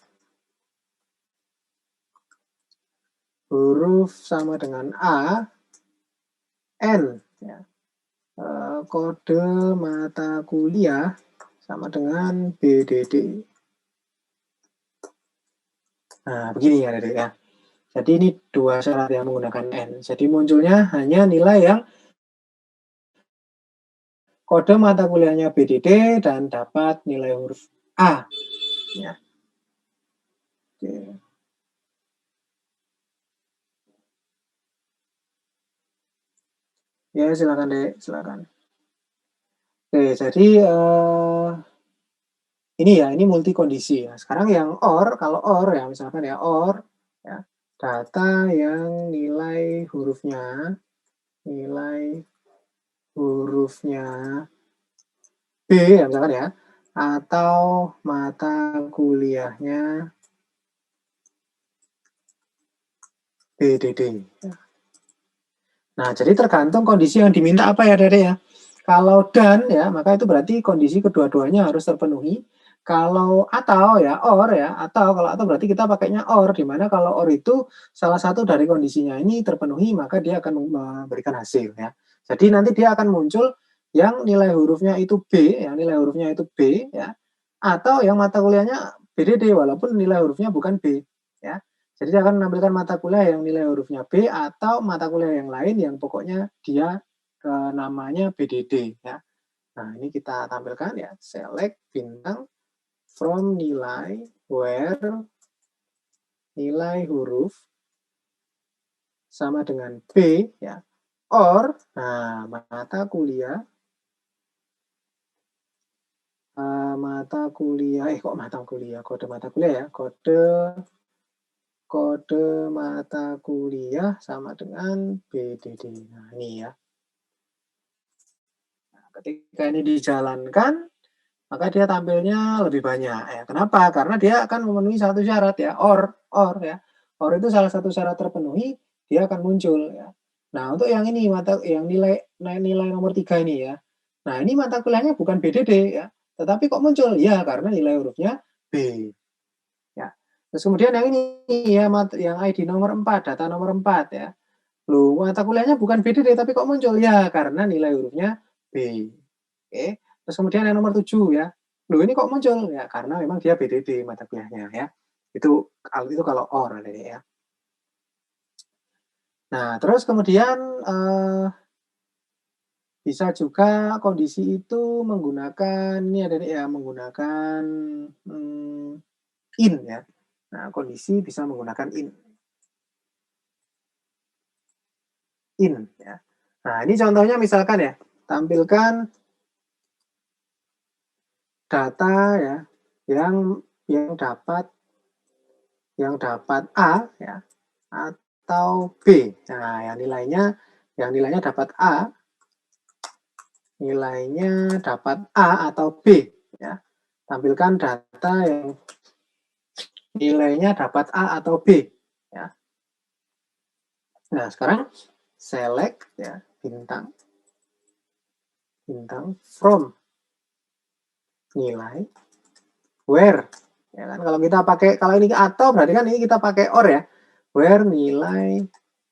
sama dengan A, N ya. Kode mata kuliah sama dengan BDD. Nah, begini ya, Dede ya. Jadi ini dua syarat yang menggunakan N. Jadi munculnya hanya nilai yang kode mata kuliahnya BDD dan dapat nilai huruf A. Ya. Oke. Ya, silakan Dek, silakan. Oke, jadi ini multi kondisi ya. Sekarang yang OR, kalau OR ya misalkan ya OR ya, data yang nilai hurufnya B ya misalkan ya, atau mata kuliahnya BDD. Nah, jadi tergantung kondisi yang diminta apa ya, Dede ya. Kalau dan ya, maka itu berarti kondisi kedua-duanya harus terpenuhi. Kalau atau ya, or ya, atau berarti kita pakainya or, di mana kalau or itu salah satu dari kondisinya ini terpenuhi, maka dia akan memberikan hasil ya. Jadi nanti dia akan muncul yang nilai hurufnya itu B, yang nilai hurufnya itu B, ya, atau yang mata kuliahnya BDD walaupun nilai hurufnya bukan B, ya. Jadi dia akan menampilkan mata kuliah yang nilai hurufnya B atau mata kuliah yang lain yang pokoknya dia namanya BDD, ya. Nah, ini kita tampilkan ya, select bintang from nilai where nilai huruf sama dengan B, ya, or, nah, mata kuliah, kode mata kuliah ya, kode mata kuliah sama dengan BDD. Nah, ini ya. Nah, ketika ini dijalankan, maka dia tampilnya lebih banyak. Ya, kenapa? Karena dia akan memenuhi satu syarat ya, or ya. Or itu salah satu syarat terpenuhi, dia akan muncul ya. Nah, untuk yang ini yang nilai nomor 3 ini ya. Nah, ini mata kuliahnya bukan BDD ya, tetapi kok muncul? Ya, karena nilai hurufnya B. Ya. Terus kemudian yang ini ya, yang ID nomor 4, data nomor 4 ya. Loh, mata kuliahnya bukan BDD tapi kok muncul? Ya, karena nilai hurufnya B. Oke. Terus kemudian yang nomor 7 ya. Loh, ini kok muncul? Ya, karena memang dia BDD mata kuliahnya ya. Itu kalau OR ya. Nah, terus kemudian bisa juga kondisi itu menggunakan ini ada ya, menggunakan in ya. Nah, kondisi bisa menggunakan in ya. Nah, ini contohnya misalkan ya, tampilkan data ya yang dapat A ya atau B. Nah, yang nilainya dapat A, nilainya dapat A atau B ya. Tampilkan data yang nilainya dapat A atau B ya. Nah, sekarang select ya bintang from nilai where ya kan, kalau ini atau berarti kan ini kita pakai or ya, where nilai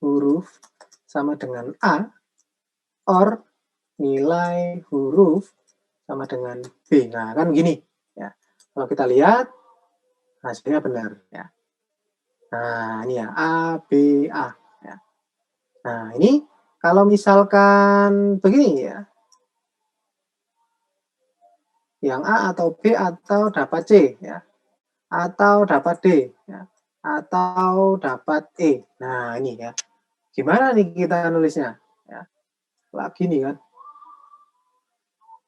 huruf sama dengan A or nilai huruf sama dengan B. Nah, kan gini ya. Kalau kita lihat hasilnya benar ya. Nah, ini ya A B A ya. Nah, ini kalau misalkan begini ya, yang A atau B atau dapat C ya, atau dapat D ya, atau dapat E. Nah, ini ya. Gimana nih kita nulisnya ya? Lagi nih kan.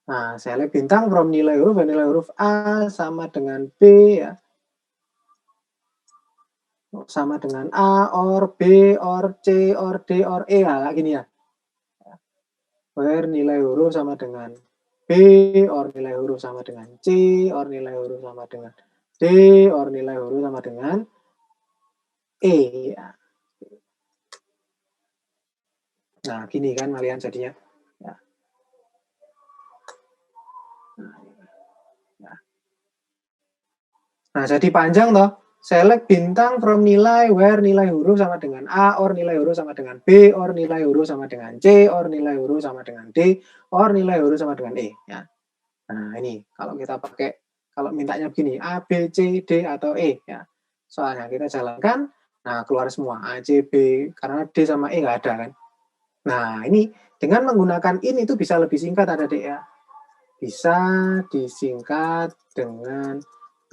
Nah, select bintang from nilai huruf A sama dengan B ya. Sama dengan A, or B, or C, or D, or E. Nah, gini ya. Where nilai huruf sama dengan B, or nilai huruf sama dengan C, or nilai huruf sama dengan D, or nilai huruf sama dengan E. Ya. Nah, gini kan kalian jadinya. Ya. Nah, jadi panjang toh. Select bintang from nilai where nilai huruf sama dengan A, or nilai huruf sama dengan B, or nilai huruf sama dengan C, or nilai huruf sama dengan D, or nilai huruf sama dengan E. Ya. Nah, ini kalau mintanya begini, A, B, C, D, atau E. Ya. Soalnya kita jalankan, nah keluar semua, A, C, B, karena D sama E nggak ada kan. Nah, ini dengan menggunakan in itu bisa lebih singkat adik ya. Bisa disingkat dengan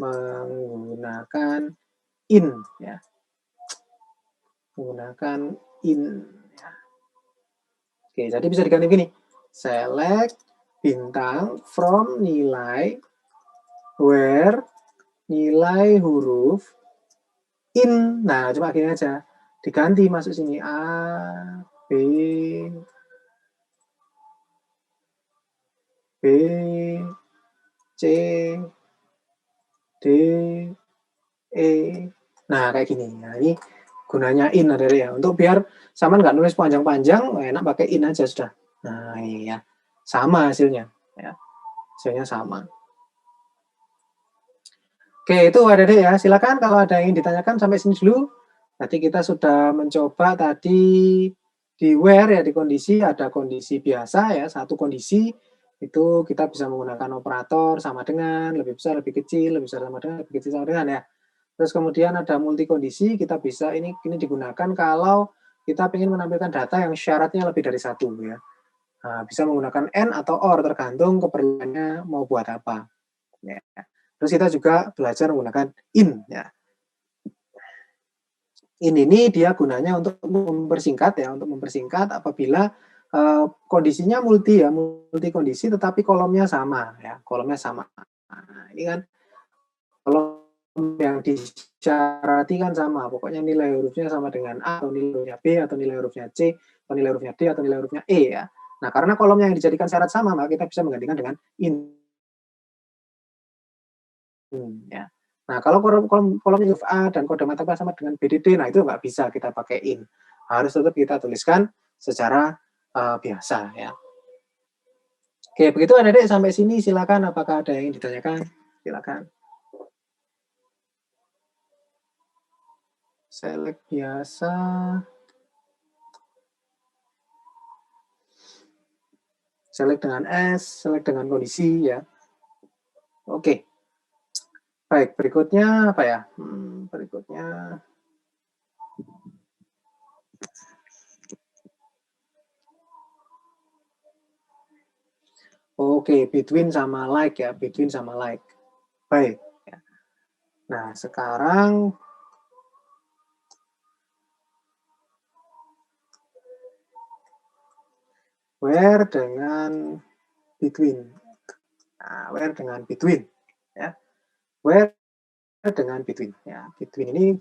menggunakan in ya, menggunakan in ya. Oke, jadi bisa diganti begini, select bintang from nilai where nilai huruf in. Nah, coba gini aja, diganti masuk sini A, B, B, C, D, E. Nah, kayak gini. Nah, ini gunanya in ada ya. Untuk biar sama nggak nulis panjang-panjang, enak pakai in aja sudah. Nah, ini ya. Sama hasilnya. Ya. Hasilnya sama. Oke, itu adik-adik ya. Silakan kalau ada yang ditanyakan sampai sini dulu. Nanti kita sudah mencoba tadi di where ya, di kondisi, ada kondisi biasa ya, satu kondisi. itu kita bisa menggunakan operator sama dengan, lebih besar, lebih kecil, lebih besar sama dengan, lebih kecil sama dengan ya. Terus kemudian ada multi kondisi, kita bisa ini digunakan kalau kita ingin menampilkan data yang syaratnya lebih dari satu ya. Nah, bisa menggunakan AND atau OR tergantung keperluannya mau buat apa. Ya. Terus kita juga belajar menggunakan IN ya. IN ini dia gunanya untuk mempersingkat ya, untuk mempersingkat apabila kondisinya multi ya, multi kondisi tetapi kolomnya sama ya, kolomnya sama. Nah, ini kan kolom yang disyarati kan sama, pokoknya nilai hurufnya sama dengan A atau nilai hurufnya B atau nilai hurufnya C atau nilai hurufnya D atau nilai hurufnya E ya. Nah, karena kolomnya yang dijadikan syarat sama, maka kita bisa menggantikan dengan IN ya. Nah, kalau kolomnya huruf A dan kode martabak sama dengan BDD, nah itu nggak bisa kita pakai IN. Harus tetap kita tuliskan secara biasa ya. Oke, begitu Adik-adik sampai sini silakan apakah ada yang ingin ditanyakan? Silakan. Select biasa. Select dengan S, select dengan kondisi ya. Oke. Baik, berikutnya apa ya? Berikutnya oke, between sama like ya, between sama like. Baik. Nah, sekarang where dengan between. Nah, where dengan between ya. Where dengan between ya. Between ini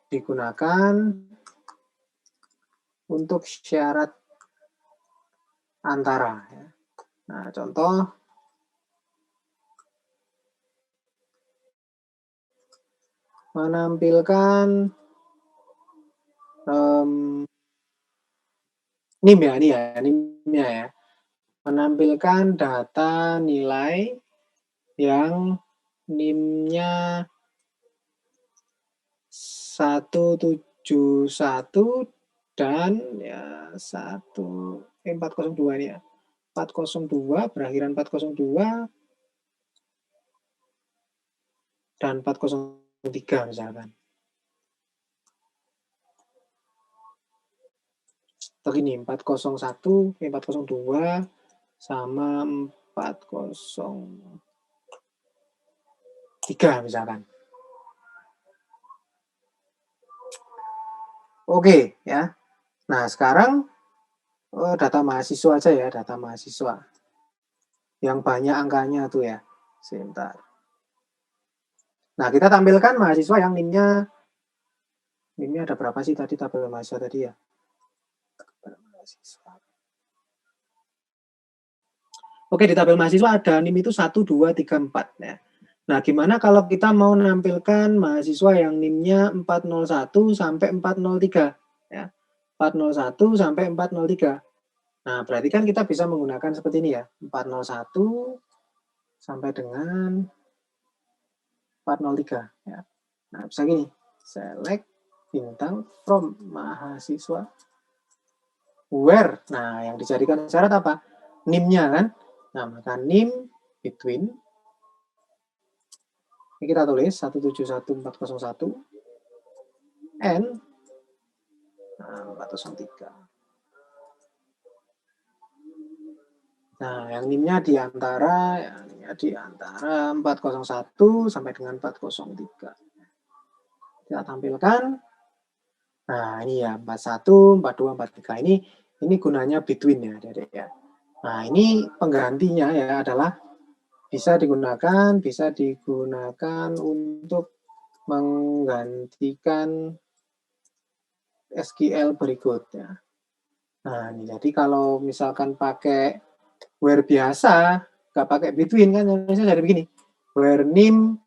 digunakan untuk syarat antara ya. Nah, contoh menampilkan NIM ya, ini ya, NIM-nya ya. Menampilkan data nilai yang NIM-nya 171 dan ya 402 ini ya. 402 berakhiran 402 dan 403 misalkan. Begini 401, 402 sama 403 misalkan. Oke ya. Nah, sekarang data mahasiswa aja ya, data mahasiswa. Yang banyak angkanya tuh ya. Sebentar. Nah, kita tampilkan mahasiswa yang NIM-nya ada berapa sih tadi tabel mahasiswa tadi ya? Oke, di tabel mahasiswa ada NIM itu 1, 2, 3, 4 ya. Nah, gimana kalau kita mau menampilkan mahasiswa yang NIM-nya 401 sampai 403 ya. 401 sampai 403. Nah, berarti kan kita bisa menggunakan seperti ini ya. 401 sampai dengan 403 ya. Nah, bisa gini. Select bintang from mahasiswa where. Nah, yang dijadikan syarat apa? NIM-nya kan. Nah, maka NIM between ini kita tulis 171401 and 403. Nah, yang NIM-nya di antara 401 sampai dengan 403. Kita tampilkan. Nah, ini ya 41, 42, 43 ini gunanya between ya, Adik-adik ya. Nah, ini penggantinya ya adalah bisa digunakan untuk menggantikan SQL berikutnya. Nah, ini jadi kalau misalkan pakai where biasa, nggak pakai between kan, harusnya jadi begini. Where NIM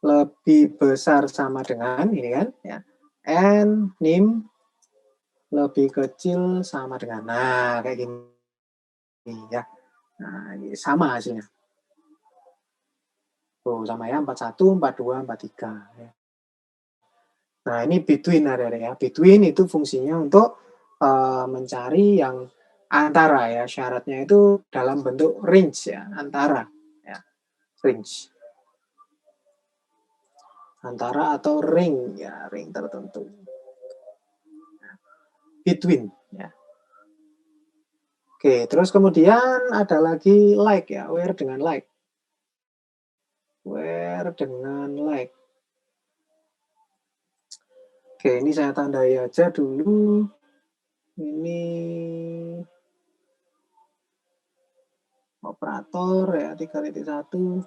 lebih besar sama dengan, ini kan, ya, and NIM lebih kecil sama dengan, nah kayak gini ya. Nah, ini sama hasilnya. Tuh, sama ya, 41, 42, 43. Ya. Nah, ini between ada ya. Between itu fungsinya untuk mencari yang antara ya, syaratnya itu dalam bentuk range ya, antara ya, range. Antara atau ring ya, ring tertentu. Between ya. Oke, terus kemudian ada lagi like ya, where dengan like. Where dengan like. Oke, ini saya tandai aja dulu. Ini operator ya, 3.1.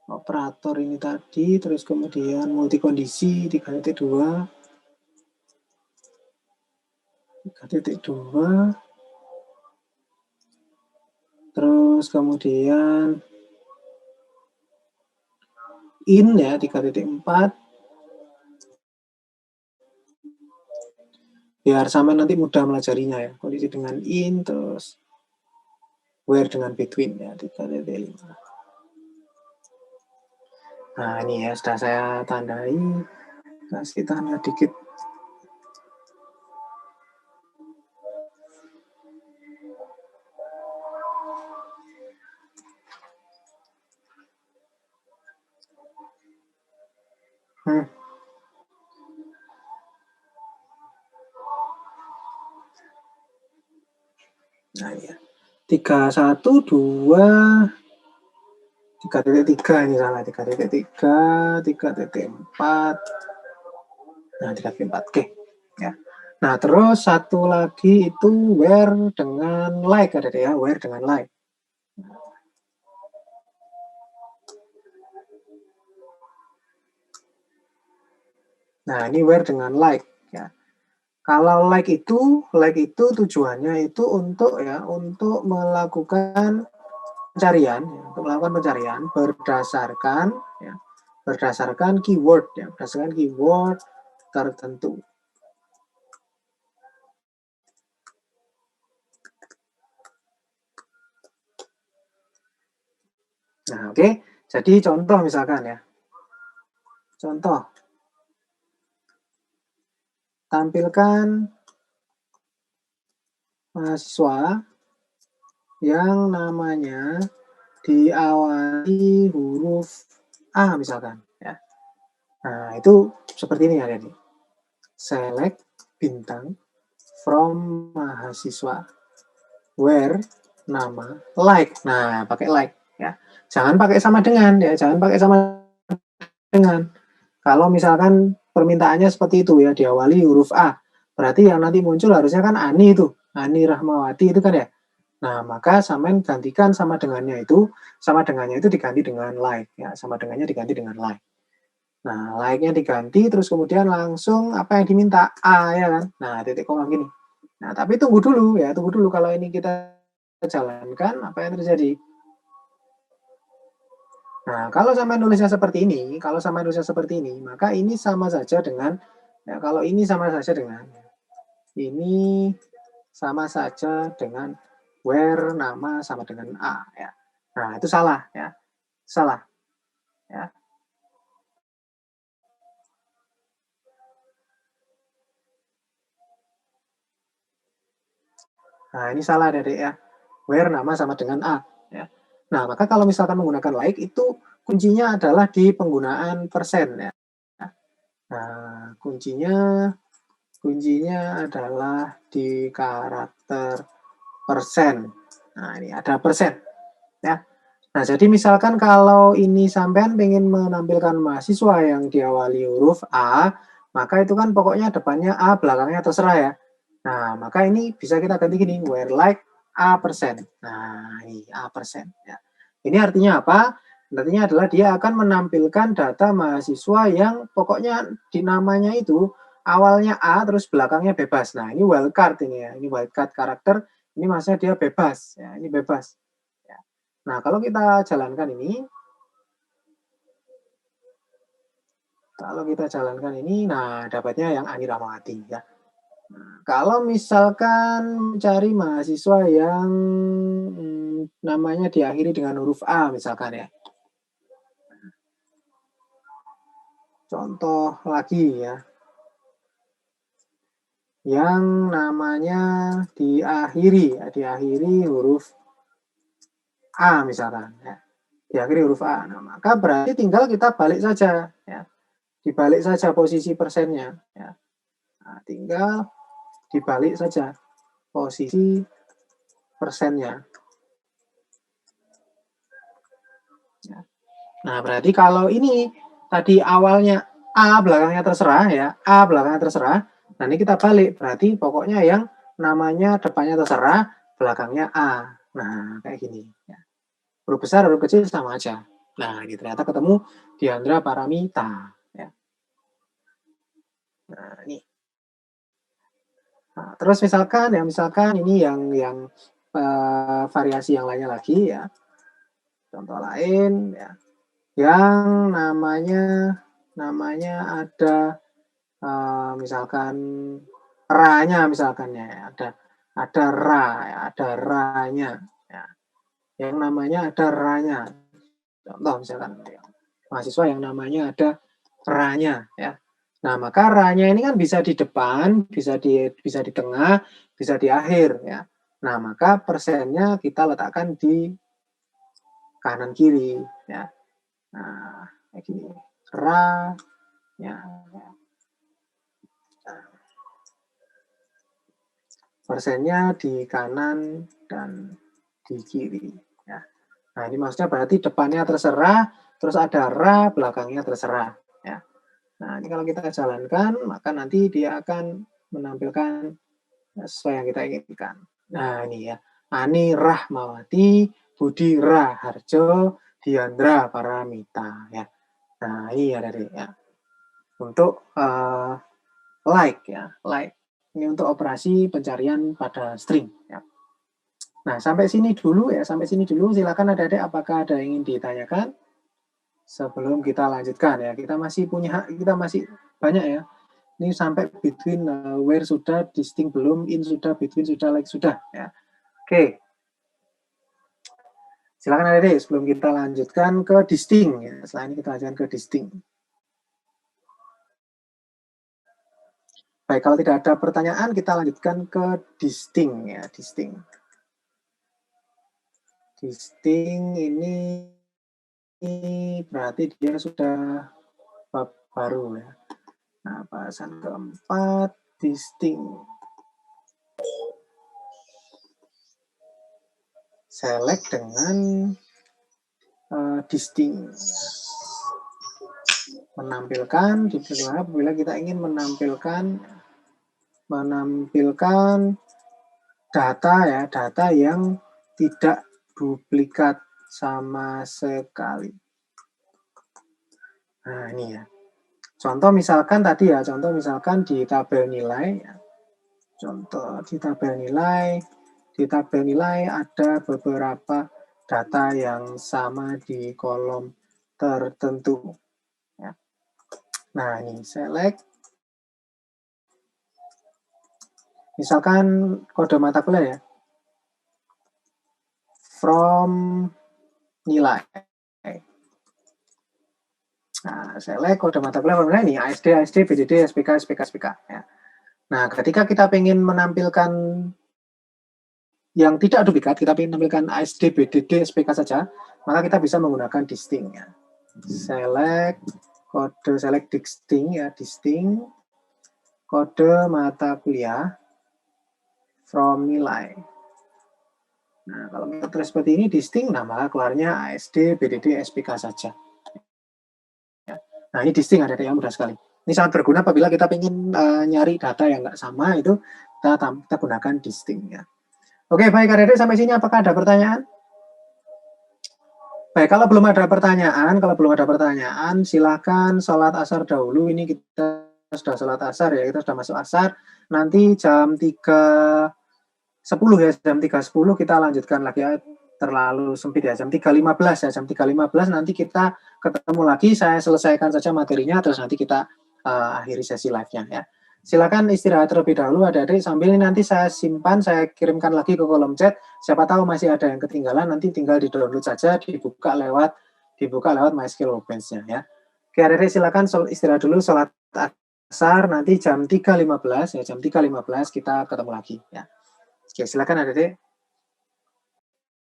Operator ini tadi, terus kemudian multikondisi 3.2. 3.2. Terus kemudian in ya, 3.4. Biar sama nanti mudah melajarinya ya. Kondisi dengan in, terus where dengan between ya, 3.5. Nah ini ya, sudah saya tandai. Kasih tanda dikit. Nah ya, 3.1.2. 3.3 ini salah, 3.3, 3.4. Nah, 3.4. Oke. Ya. Nah, terus satu lagi itu where dengan like ada deh ya, where dengan like. Nah, ini where dengan like ya. Kalau like itu tujuannya itu untuk ya, untuk melakukan pencarian, ya, untuk melakukan pencarian berdasarkan keyword ya, berdasarkan keyword tertentu. Nah, oke. Jadi contoh misalkan ya. Contoh. Tampilkan mahasiswa yang namanya diawali huruf A misalkan ya. Nah, itu seperti ini ya tadi. Select bintang from mahasiswa where nama like. Nah, pakai like ya. Jangan pakai sama dengan ya, jangan pakai sama dengan. Kalau misalkan permintaannya seperti itu ya, diawali huruf A. Berarti yang nanti muncul harusnya kan Ani itu. Ani Rahmawati itu kan ya. Nah, maka sampean gantikan sama dengannya itu diganti dengan like ya, sama dengannya diganti dengan like. Nah, like-nya diganti terus kemudian langsung apa yang diminta A ya kan. Nah, titik koma gini. Nah, tapi tunggu dulu ya, tunggu dulu kalau ini kita jalankan apa yang terjadi. Nah, kalau sampai nulisnya seperti ini, maka ini sama saja dengan ya, kalau ini sama saja dengan ini sama saja dengan where nama sama dengan A ya. Nah, itu salah ya. Salah ya. Nah, ini salah Dek ya. Where nama sama dengan A ya. Nah, maka kalau misalkan menggunakan like itu kuncinya adalah di penggunaan persen ya. Nah, kuncinya adalah di karakter persen. Nah, ini ada persen ya. Nah, jadi misalkan kalau ini sampean pengen menampilkan mahasiswa yang diawali huruf A, maka itu kan pokoknya depannya A, belakangnya terserah ya. Nah, maka ini bisa kita ganti gini, where like A persen. Nah, ini A persen ya. Ini artinya apa? Artinya adalah dia akan menampilkan data mahasiswa yang pokoknya di namanya itu awalnya A terus belakangnya bebas. Nah, ini wildcard ini ya. Ini wildcard karakter. Ini maksudnya dia bebas ya. Ini bebas. Ya. Nah, kalau kita jalankan ini, nah dapatnya yang Ani Rahmawati ya. Nah, kalau misalkan mencari mahasiswa yang namanya diakhiri dengan huruf A misalkan ya. Contoh lagi ya. yang namanya diakhiri huruf A misalkan, ya. Diakhiri huruf A. Nah, maka berarti tinggal kita balik saja, ya. Dibalik saja posisi persennya, ya. Nah, tinggal dibalik saja posisi persennya. Ya. Nah, berarti kalau ini tadi awalnya A, belakangnya terserah, ya. A, belakangnya terserah. Nah, ini kita balik. Berarti pokoknya yang namanya depannya terserah, belakangnya A. Nah, kayak gini. Ya. Huruf besar, huruf kecil sama aja. Nah, ini ternyata ketemu Diandra Paramita. Ya. Nah, ini. Nah, terus misalkan ini yang variasi yang lainnya lagi, ya. Contoh lain, ya. Yang namanya ada misalkan ra-nya misalkan, ya, ada ra, ya, ada ra-nya, ya. Yang namanya ada ra-nya. Contoh misalkan mahasiswa yang namanya ada ra-nya, ya. Nah, maka ra-nya ini kan bisa di depan, bisa di tengah, bisa di akhir, ya. Nah, maka persennya kita letakkan di kanan kiri, ya. Nah, kayak gini. Ra, ya. Persennya di kanan dan di kiri, ya. Nah, ini maksudnya berarti depannya terserah, terus ada ra, belakangnya terserah, ya. Nah, ini kalau kita jalankan, maka nanti dia akan menampilkan sesuai yang kita inginkan. Nah, ini ya. Ani Rahmawati, Budi Raharjo, Diandra Paramita, ya. Nah, ini ya dari ya. Untuk like, ya, like. Ini untuk operasi pencarian pada string, ya. Nah, sampai sini dulu, ya, sampai sini dulu. Silakan adik-adik, apakah ada yang ingin ditanyakan sebelum kita lanjutkan, ya. Kita masih banyak, ya. Ini sampai between, where sudah, distinct belum, in sudah, between sudah, like sudah, ya. Oke. Silakan adik-adik sebelum kita lanjutkan ke distinct, ya. Setelah ini kita lanjutkan ke distinct. Baik, kalau tidak ada pertanyaan, kita lanjutkan ke distinct, ya, distinct. Distinct ini berarti dia sudah bab baru, ya. Nah, bahasan keempat, distinct. Select dengan distinct. Menampilkan, bila kita ingin menampilkan data, ya, data yang tidak duplikat sama sekali. Nah, ini ya. Contoh misalkan tadi, ya, contoh misalkan di tabel nilai, ya. Contoh di tabel nilai ada beberapa data yang sama di kolom tertentu, ya. Nah, ini select. Misalkan kode mata kuliah, ya. From nilai. Nah, select kode mata kuliah from nilai ini ASD, BDD, SPK, ya. Nah, ketika kita ingin menampilkan yang tidak duplikat, kita ingin menampilkan ASD, BDD, SPK saja, maka kita bisa menggunakan distinct, ya. Select distinct, ya, distinct kode mata kuliah from nilai. Nah, kalau kita tulis seperti ini distinct, nah maka keluarnya ASD, BDD, SPK saja. Ya. Nah, ini distinct ada yang mudah sekali. Ini sangat berguna apabila kita ingin nyari data yang nggak sama, itu kita gunakan distinct, ya. Oke, baik adik-adik, sampai sini apakah ada pertanyaan? Baik, kalau belum ada pertanyaan, silakan sholat asar dahulu. Ini kita sudah sholat asar, ya, kita sudah masuk asar. Nanti jam 3.10, ya, jam 3.10 kita lanjutkan lagi, ya. Terlalu sempit, ya, jam 3.15, ya, jam 3.15 nanti kita ketemu lagi, saya selesaikan saja materinya, terus nanti kita akhiri sesi live-nya, ya. Silakan istirahat terlebih dahulu adik-adik, sambil nanti saya simpan, saya kirimkan lagi ke kolom chat. Siapa tahu masih ada yang ketinggalan, nanti tinggal di-download saja, dibuka lewat MySQL Workbench-nya, ya. Oke, adik-adik silakan istirahat dulu, sholat dasar nanti jam 3.15 ya, jam 3.15 kita ketemu lagi ya. Oke, silakan Adik-adik.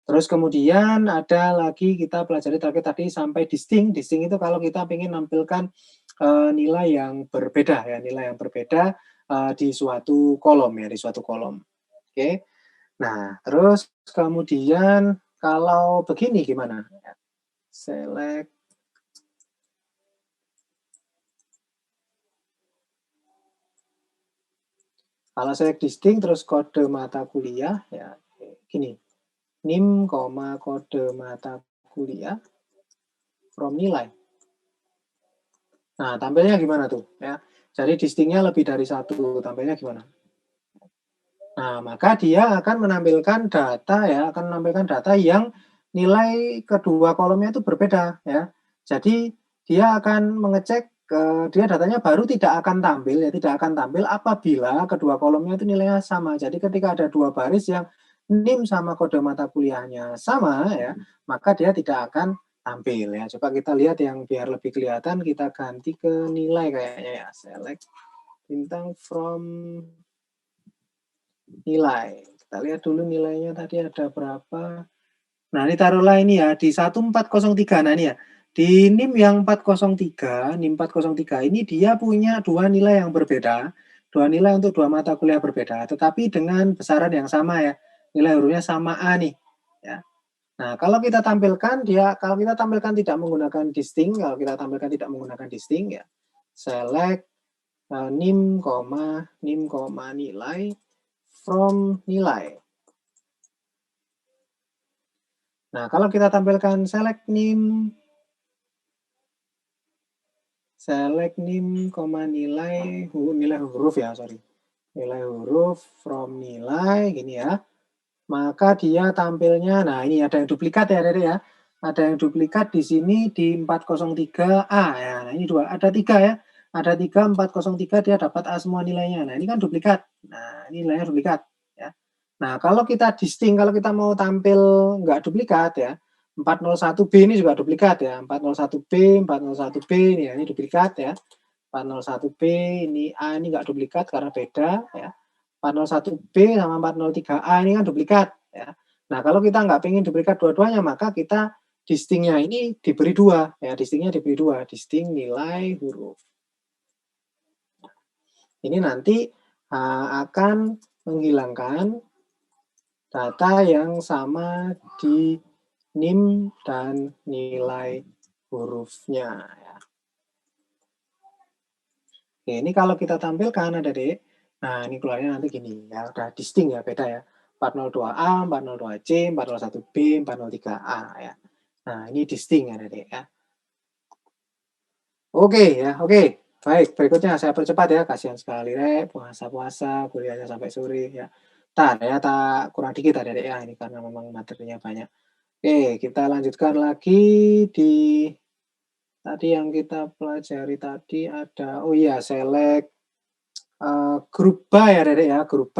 Terus kemudian ada lagi kita pelajari terakhir tadi sampai distinct. Distinct itu kalau kita ingin menampilkan nilai yang berbeda ya, nilai yang berbeda di suatu kolom ya, di suatu kolom. Oke. Nah, terus kemudian kalau begini gimana? Select. Kalau select distinct terus kode mata kuliah ya gini. NIM, kode mata kuliah from nilai. Nah, tampilnya gimana tuh ya? Jadi distinct-nya lebih dari satu, tampilnya gimana? Nah, maka dia akan menampilkan data ya, akan menampilkan data yang nilai kedua kolomnya itu berbeda ya. Jadi dia akan mengecek dia datanya baru tidak akan tampil ya, tidak akan tampil apabila kedua kolomnya itu nilainya sama. Jadi ketika ada dua baris yang NIM sama kode mata kuliahnya sama ya, maka dia tidak akan tampil ya. Coba kita lihat yang biar lebih kelihatan, kita ganti ke nilai kayaknya ya. Select bintang from nilai. Kita lihat dulu nilainya tadi ada berapa. Nah, ini taruhlah ini ya di 1403. Nah, ini ya. Di NIM yang 403, NIM 403 ini dia punya dua nilai yang berbeda. Dua nilai untuk dua mata kuliah berbeda, tetapi dengan besaran yang sama ya. Nilai hurufnya sama A nih, ya. Nah, kalau kita tampilkan kalau kita tampilkan tidak menggunakan distinct, kalau kita tampilkan tidak menggunakan distinct ya. Select NIM, nilai from nilai. Nah, kalau kita tampilkan select NIM, nilai huruf ya, sorry. Nilai huruf from nilai, gini ya. Maka dia tampilnya, nah ini ada yang duplikat ya, Dede ya. Ada yang duplikat di sini di 403A ya. Nah, ini dua, ada tiga ya. Ada 3, 403 dia dapat A semua nilainya. Nah, ini kan duplikat. Nah, ini nilainya duplikat ya. Nah, kalau kita distinct, kalau kita mau tampil nggak duplikat ya, 401B ini juga duplikat ya. 401B, 401B ini, ya, ini duplikat ya. 401B ini A ini nggak duplikat karena beda ya. 401B sama 403A ini kan duplikat ya. Nah, kalau kita nggak pengen duplikat dua-duanya, maka kita distinct-nya ini diberi dua ya. Distinct-nya diberi dua, distinct nilai huruf. Ini nanti akan menghilangkan data yang sama di NIM dan nilai hurufnya ya. Oke, ini kalau kita tampilkan ada deh. Nah, ini keluarnya nanti gini ya, udah distinct ya, beda ya. 402A, 402C, 401B, 403A ya. Nah, ini distinct ya, Dek ya. Oke ya, oke. Baik, berikutnya saya percepat ya, kasihan sekali Rek, puasa-puasa, kuliahnya sampai sore ya. Tar ya, tak kurang dikit ada Dek ya, ini karena memang materinya banyak. Oke, kita lanjutkan lagi di tadi yang kita pelajari tadi ada, oh iya, select group by ya Dek ya, group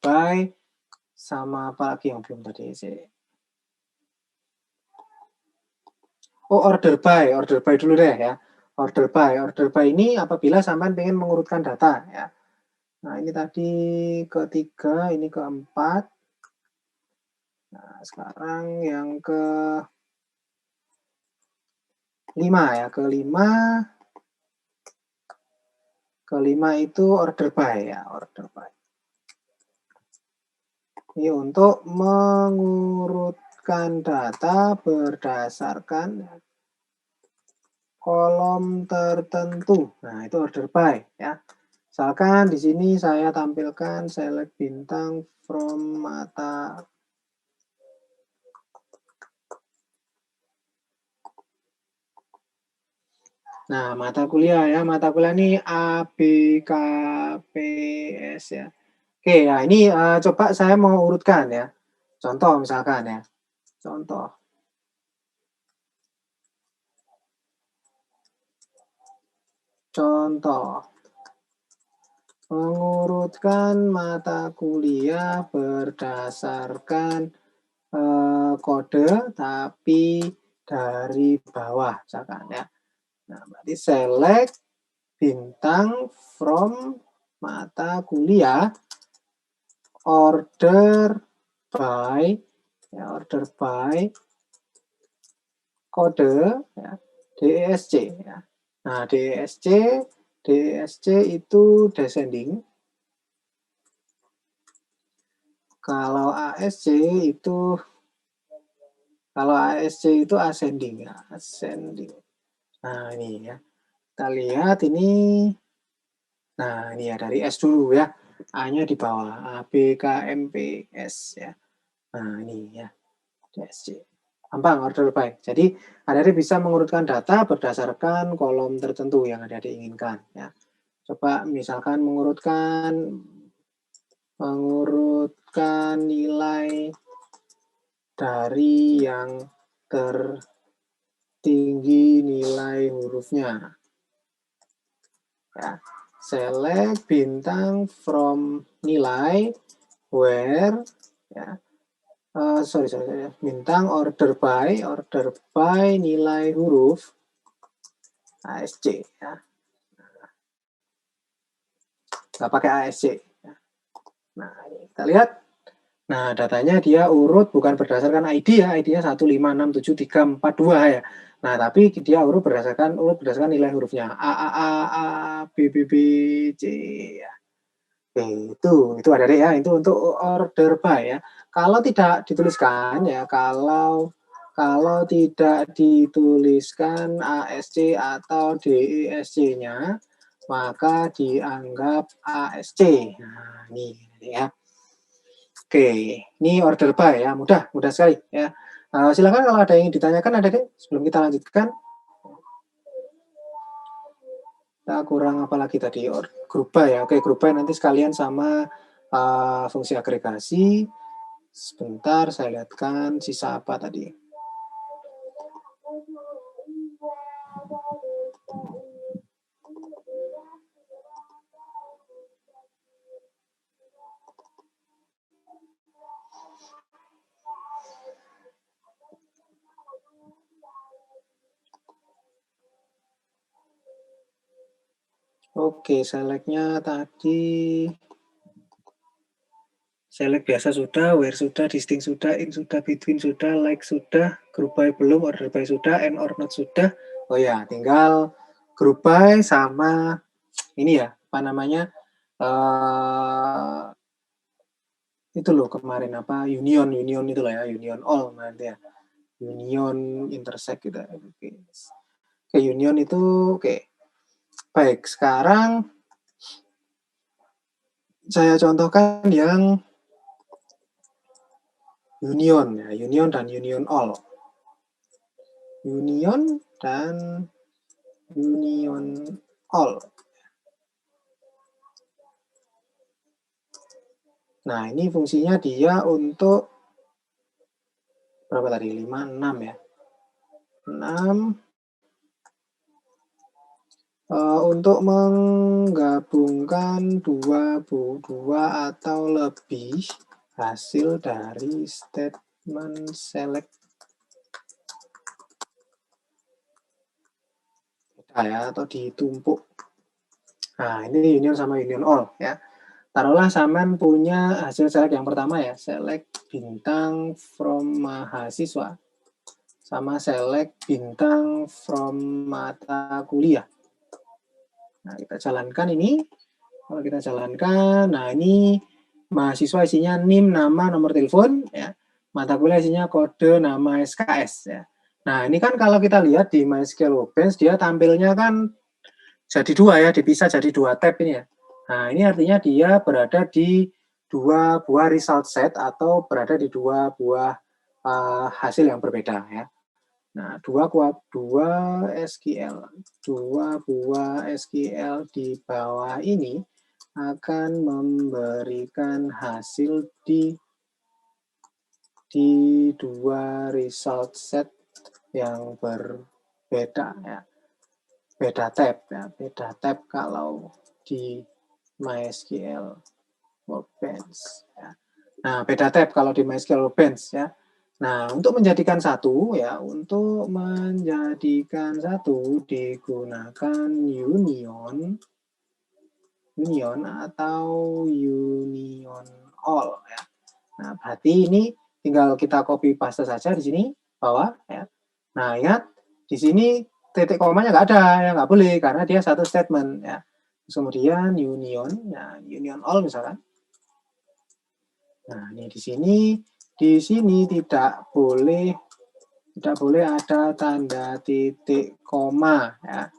by sama apa lagi yang belum tadi sih. Oh, order by dulu deh ya. Order by ini apabila sampean pengen mengurutkan data ya. Nah, ini tadi ketiga, ini keempat. Nah, sekarang yang ke 5 ya, kelima itu order by ya, order by. Ini untuk mengurutkan data berdasarkan kolom tertentu. Nah, itu order by ya. Misalkan di sini saya tampilkan select bintang from mata. Nah, mata kuliah ya, mata kuliah ini A, B, K, P, S ya. Oke, ya ini coba saya mau urutkan ya. Contoh misalkan ya. Contoh. Mengurutkan mata kuliah berdasarkan kode tapi dari bawah misalkan ya. Nah, berarti select bintang from mata kuliah order by kode ya, DESC ya. Nah, DESC itu descending. Kalau ASC itu ascending ya, ascending. Nah, ini ya. Kita lihat ini. Nah, ini ya dari S dulu ya. A-nya di bawah, A, B, K, M, P, S ya. Nah, ini ya. DSC. Gampang order by. Jadi, adik-adik bisa mengurutkan data berdasarkan kolom tertentu yang adik-adik inginkan ya. Coba misalkan mengurutkan nilai dari yang tertinggi nilai hurufnya. Ya. Select bintang from nilai where ya. Bintang order by nilai huruf ASC ya. Nggak pakai ASC. Ya. Nah, ini kita lihat. Nah, datanya dia urut bukan berdasarkan ID ya, ID-nya 1567342 ya. Nah, tapi dia urut berdasarkan nilai hurufnya A, B, C ya. Oke, itu ada deh ya, itu untuk order by ya. Kalau tidak dituliskan ya, kalau tidak dituliskan ASC atau DESC-nya, maka dianggap ASC. Nah, ini ya. Oke, ini order by ya, mudah sekali ya. Silakan kalau ada yang ditanyakan, ada deh sebelum kita lanjutkan. Kita kurang apa lagi tadi? Group by ya. Oke, group by nanti sekalian sama fungsi agregasi. Sebentar, saya lihatkan sisa apa tadi. Oke, select-nya tadi select biasa sudah, where sudah, distinct sudah, in sudah, between sudah, like sudah, group by belum, order by sudah, and or not sudah. Oh ya, tinggal group by sama ini ya, apa namanya? Itu loh kemarin apa union itu lah ya, union all nanti ya. Union intersect gitu. Oke, union itu oke. Baik, sekarang saya contohkan yang union ya, union dan union all. Union dan union all. Nah, ini fungsinya dia untuk berapa tadi? 5, 6 ya. 6 untuk menggabungkan dua atau lebih hasil dari statement select ya, atau ditumpuk. Nah, ini union sama union all ya. Taruhlah Saman punya hasil select yang pertama ya, select bintang from mahasiswa sama select bintang from mata kuliah. Nah, kita jalankan ini. Kalau kita jalankan, nah ini mahasiswa isinya NIM, nama, nomor telepon, ya. Mata kuliah isinya kode, nama, SKS, ya. Nah, ini kan kalau kita lihat di MySQL Workbench, dia tampilnya kan jadi dua ya, dipisah jadi dua tab ini ya. Nah, ini artinya dia berada di dua buah result set atau berada di dua buah hasil yang berbeda ya. Nah, dua buah SQL di bawah ini akan memberikan hasil di dua result set yang berbeda ya. Beda tab kalau di MySQL Workbench ya. Nah, beda tab kalau di MySQL Workbench ya. Nah, untuk menjadikan satu ya, untuk menjadikan satu digunakan union atau union all ya. Nah, berarti ini tinggal kita copy paste saja di sini bawah ya. Nah, ingat di sini titik komanya nggak ada, ya nggak boleh karena dia satu statement ya. Terus kemudian union, ya union all misalkan. Nah, ini di sini tidak boleh ada tanda titik koma ya.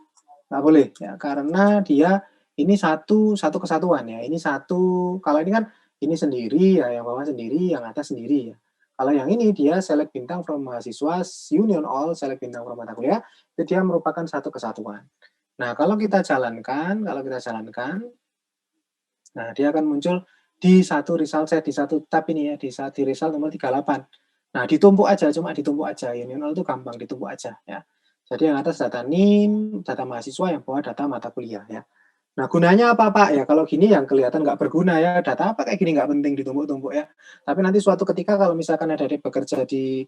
Nggak boleh ya karena dia ini satu kesatuan ya. Ini satu, kalau ini kan ini sendiri ya, yang bawah sendiri, yang atas sendiri ya. Kalau yang ini dia select bintang from mahasiswa, union all, select bintang from mata kuliah, itu dia merupakan satu kesatuan. Nah, kalau kita jalankan, nah dia akan muncul di satu result set, di satu tab ini ya, di result nomor 38. Nah, ditumpuk aja, cuma ditumpuk aja. Union all itu gampang, ditumpuk aja ya. Jadi yang atas data NIM, data mahasiswa, yang bawah data mata kuliah ya. Nah, gunanya apa, Pak? Ya, kalau gini yang kelihatan nggak berguna ya. Data apa kayak gini nggak penting ditumpuk-tumpuk ya. Tapi nanti suatu ketika kalau misalkan ada bekerja di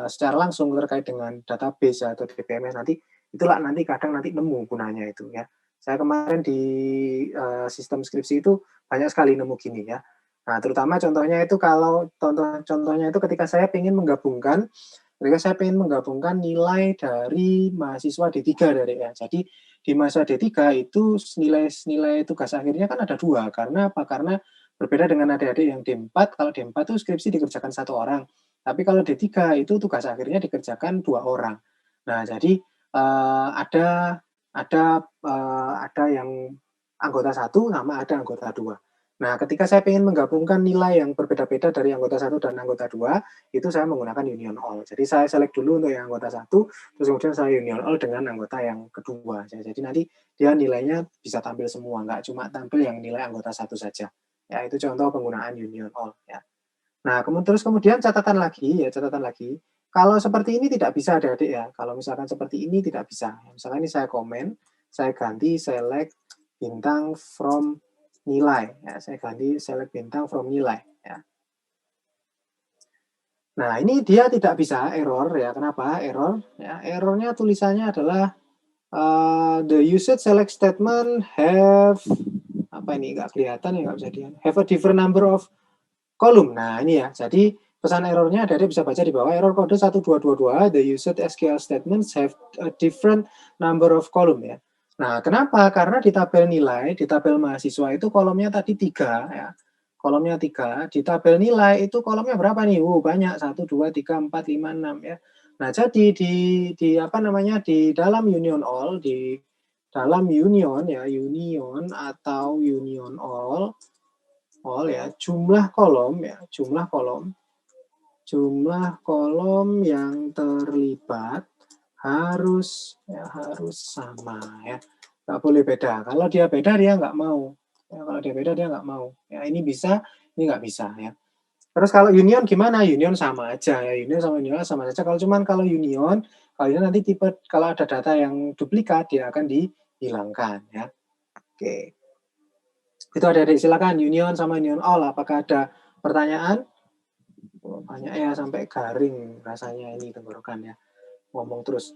secara langsung terkait dengan database atau DBMS nanti, itulah nanti kadang nanti nemu gunanya itu ya. Saya kemarin di sistem skripsi itu banyak sekali nemu gini ya. Nah, terutama contohnya itu kalau contohnya itu ketika saya ingin menggabungkan nilai dari mahasiswa D3 dari ya. Jadi di masa D3 itu nilai tugas akhirnya kan ada 2. Karena apa? Karena berbeda dengan adik-adik yang D4, kalau D4 itu skripsi dikerjakan 1 orang. Tapi kalau D3 itu tugas akhirnya dikerjakan 2 orang. Nah, jadi ada yang anggota 1 sama ada anggota 2. Nah, ketika saya ingin menggabungkan nilai yang berbeda-beda dari anggota 1 dan anggota 2, itu saya menggunakan union all. Jadi saya select dulu untuk yang anggota 1, terus kemudian saya union all dengan anggota yang kedua. Jadi nanti dia nilainya bisa tampil semua, nggak cuma tampil yang nilai anggota 1 saja. Ya, itu contoh penggunaan union all ya. Nah, kemudian catatan lagi, kalau seperti ini tidak bisa adik-adik ya. Kalau misalkan seperti ini tidak bisa. Misalkan ini saya komen, saya ganti select bintang from nilai. Ya, saya ganti select bintang from nilai. Ya. Nah, ini dia tidak bisa error ya. Kenapa? Error. Ya, errornya tulisannya adalah the usage select statement have apa ini nggak kelihatan ya, nggak bisa dia have a different number of column. Nah, ini ya. Jadi pesan errornya dari bisa baca di bawah error kode 1222 the usage SQL statements have a different number of column ya. Nah, kenapa? Karena di tabel nilai, di tabel mahasiswa itu kolomnya tadi 3 ya. Kolomnya 3, di tabel nilai itu kolomnya berapa nih? Banyak, 1 2 3 4 5 6 ya. Nah, jadi di apa namanya? Di dalam union all, di dalam union ya, union atau union all ya, jumlah kolom yang terlibat harus sama ya, nggak boleh beda. Kalau dia beda dia nggak mau. Ya, kalau dia beda dia nggak mau. Ya, ini bisa, ini nggak bisa ya. Terus kalau union gimana? Union sama aja ya. Union sama union sama saja. Kalau union nanti kalau ada data yang duplikat dia akan dihilangkan ya. Oke. Itu adik-adik silakan union sama union all. Apakah ada pertanyaan? Banyak ya sampai garing rasanya ini tenggorokan ya. Ngomong terus.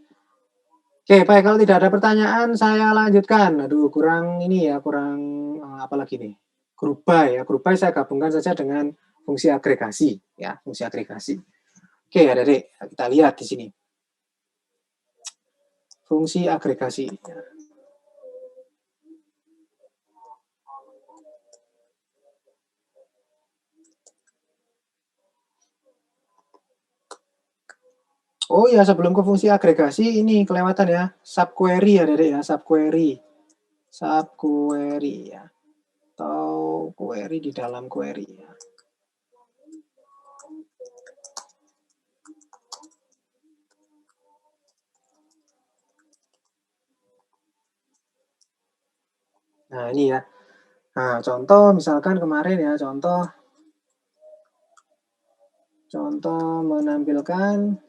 Oke, baik, kalau tidak ada pertanyaan saya lanjutkan. Aduh, kurang ini ya, kurang apa lagi nih? Grup by ya. Grup by saya gabungkan saja dengan fungsi agregasi ya, fungsi agregasi. Oke, adik-adik, kita lihat di sini. Fungsi agregasi. Oh ya, sebelum ke fungsi agregasi ini kelewatan ya, subquery ya, adik-adik ya, subquery ya, atau query di dalam query ya. Nah, ini ya. Nah, contoh misalkan kemarin ya, contoh menampilkan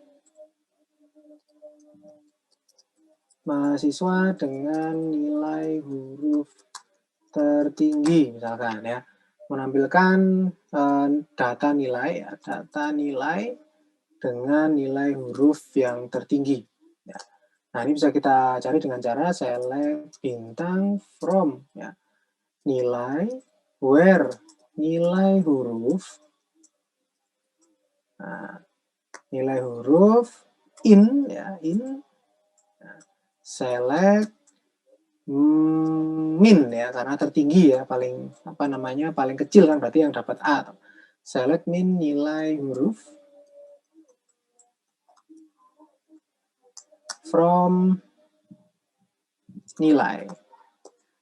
mahasiswa dengan nilai huruf tertinggi misalkan ya. Menampilkan data nilai dengan nilai huruf yang tertinggi. Ya. Nah, ini bisa kita cari dengan cara select bintang from, ya. Nilai, where, nilai huruf, nah, nilai huruf, in, ya, in, nah, select min, ya, karena tertinggi, ya, paling, apa namanya, paling kecil kan, berarti yang dapat A. Select min nilai huruf, from nilai.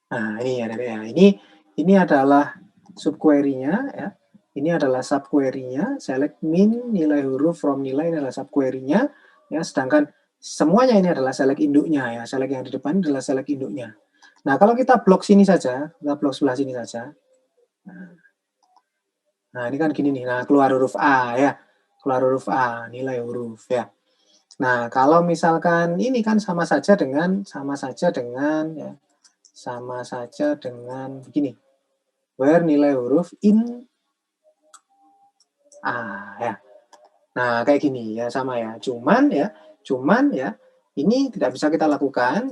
Nah, ini ya, ini adalah subquery-nya, ya. Ini adalah subquery-nya, select min nilai huruf from nilai, ini adalah subquery-nya, ya. Sedangkan semuanya ini adalah select induknya, ya. Select yang di depan adalah select induknya. Nah, kalau kita blok sini saja, kita blok sebelah sini saja. Nah, ini kan gini nih. Nah, keluar huruf A, ya. Keluar huruf A, nilai huruf, ya. Nah, kalau misalkan ini kan sama saja dengan ya, sama saja dengan begini. Where nilai huruf in A, ya. Nah, kayak gini ya, sama ya. Cuman ya, ini tidak bisa kita lakukan,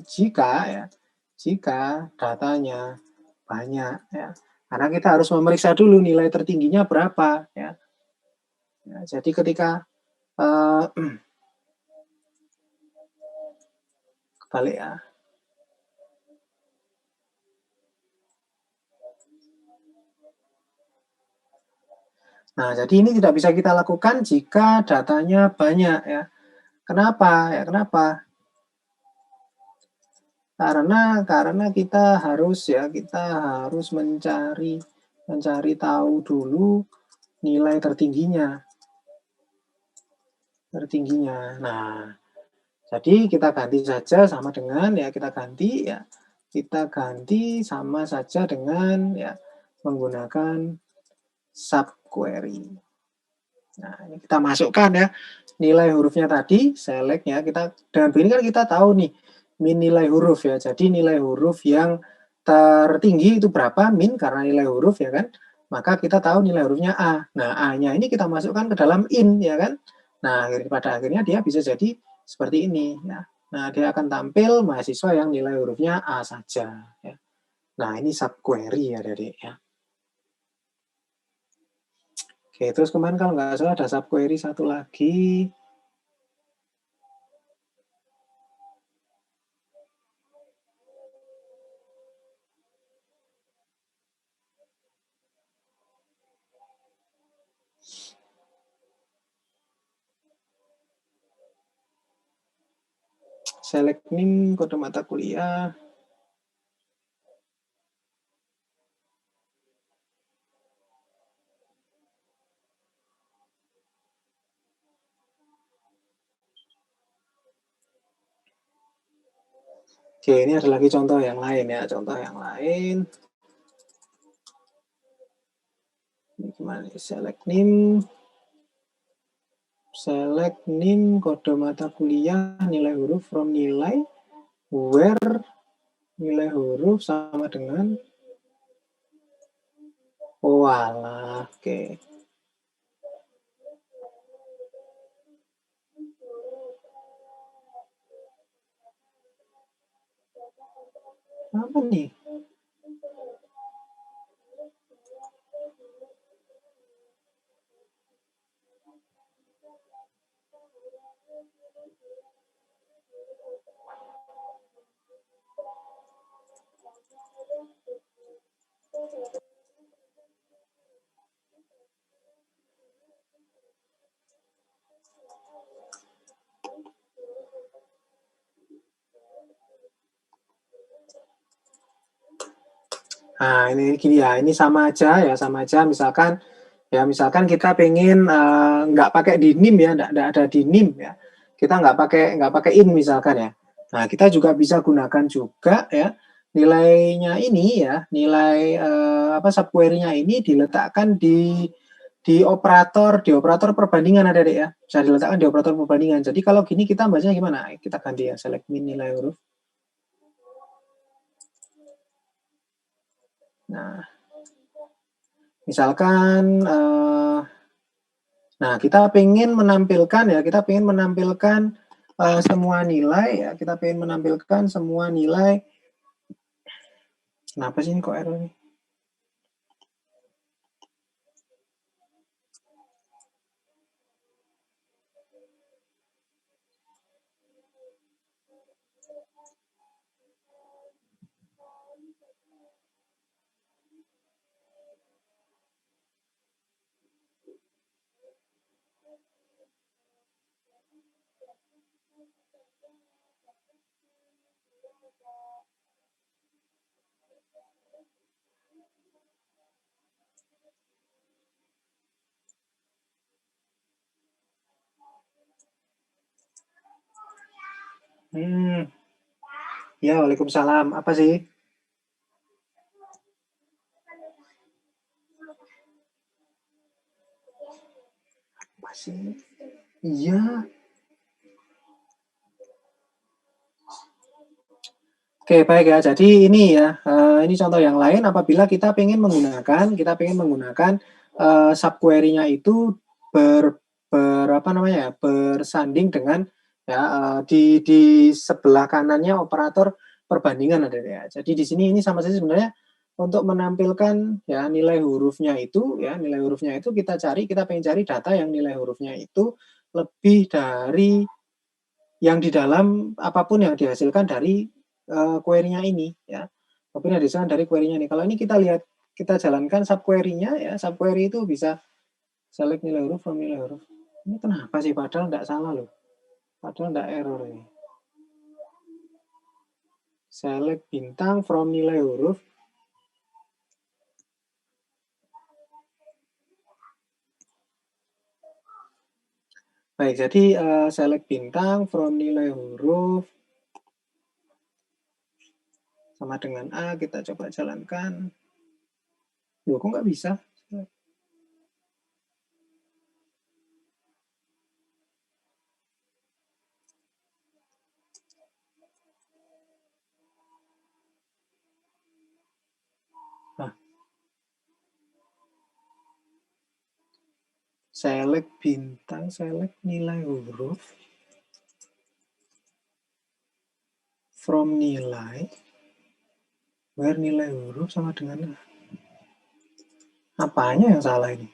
jika ya, jika datanya banyak, ya. Karena kita harus memeriksa dulu nilai tertingginya berapa, ya. Ya, jadi ketika kebalik ya. Nah, jadi ini tidak bisa kita lakukan jika datanya banyak, ya. Kenapa? Ya, kenapa? Karena kita harus mencari tahu dulu nilai tertingginya. Nah, jadi kita ganti saja sama dengan ya kita ganti sama saja dengan ya menggunakan subquery. Nah, ini kita masukkan ya nilai hurufnya tadi, select ya. Dengan begini kan kita tahu nih min nilai huruf ya. Jadi nilai huruf yang tertinggi itu berapa, min karena nilai huruf ya kan. Maka kita tahu nilai hurufnya A. Nah, A-nya ini kita masukkan ke dalam in ya kan. Nah, pada akhirnya dia bisa jadi seperti ini ya. Nah, dia akan tampil mahasiswa yang nilai hurufnya A saja ya. Nah, ini subquery ya, Adik ya. Oke, terus kemarin kalau nggak salah ada subquery satu lagi. Select NIM, kode mata kuliah. Oke, ini ada lagi contoh yang lain ya, Ini gimana nih? Select NIM, kode mata kuliah, nilai huruf from nilai, where nilai huruf sama dengan alah, oke. Apa nih? Nah, ini gini ya, ini sama aja. Misalkan kita pengen nggak pakai di NIM ya, nggak ada di NIM ya. Kita nggak pakai in misalkan ya. Nah, kita juga bisa gunakan juga ya nilainya ini ya, nilai subquery-nya ini diletakkan di operator perbandingan ada deh ya. Bisa diletakkan di operator perbandingan. Jadi kalau gini kita bacanya gimana? Kita ganti ya, select min nilai huruf. Nah, Misalkan, nah kita pengen menampilkan ya, kita pengen menampilkan semua nilai ya, kita pengen menampilkan semua nilai. Kenapa sih ini kok error nih? Ya, waalaikumsalam. Apa sih? Apa sih? Iya. Oke, baik ya. Jadi ini ya, ini contoh yang lain apabila kita pengen menggunakan subquery-nya itu apa namanya ya, bersanding dengan ya di sebelah kanannya operator perbandingan ada ya. Jadi di sini ini sama saja sebenarnya untuk menampilkan ya nilai hurufnya itu kita pengen cari data yang nilai hurufnya itu lebih dari yang di dalam apapun yang dihasilkan dari query-nya ini ya. Apapun yang dihasilkan dari query-nya ini. Kalau ini kita lihat, kita jalankan subquery-nya ya, subquery itu bisa select nilai huruf from nilai huruf. Ini kenapa sih? Padahal tidak salah loh. Padahal tidak error ini. Select bintang from nilai huruf. Baik, jadi select bintang from nilai huruf sama dengan A, kita coba jalankan. Loh, kok nggak bisa? Nah, select bintang, select nilai huruf from nilai, where nilai huruf sama dengan apanya yang salah ini?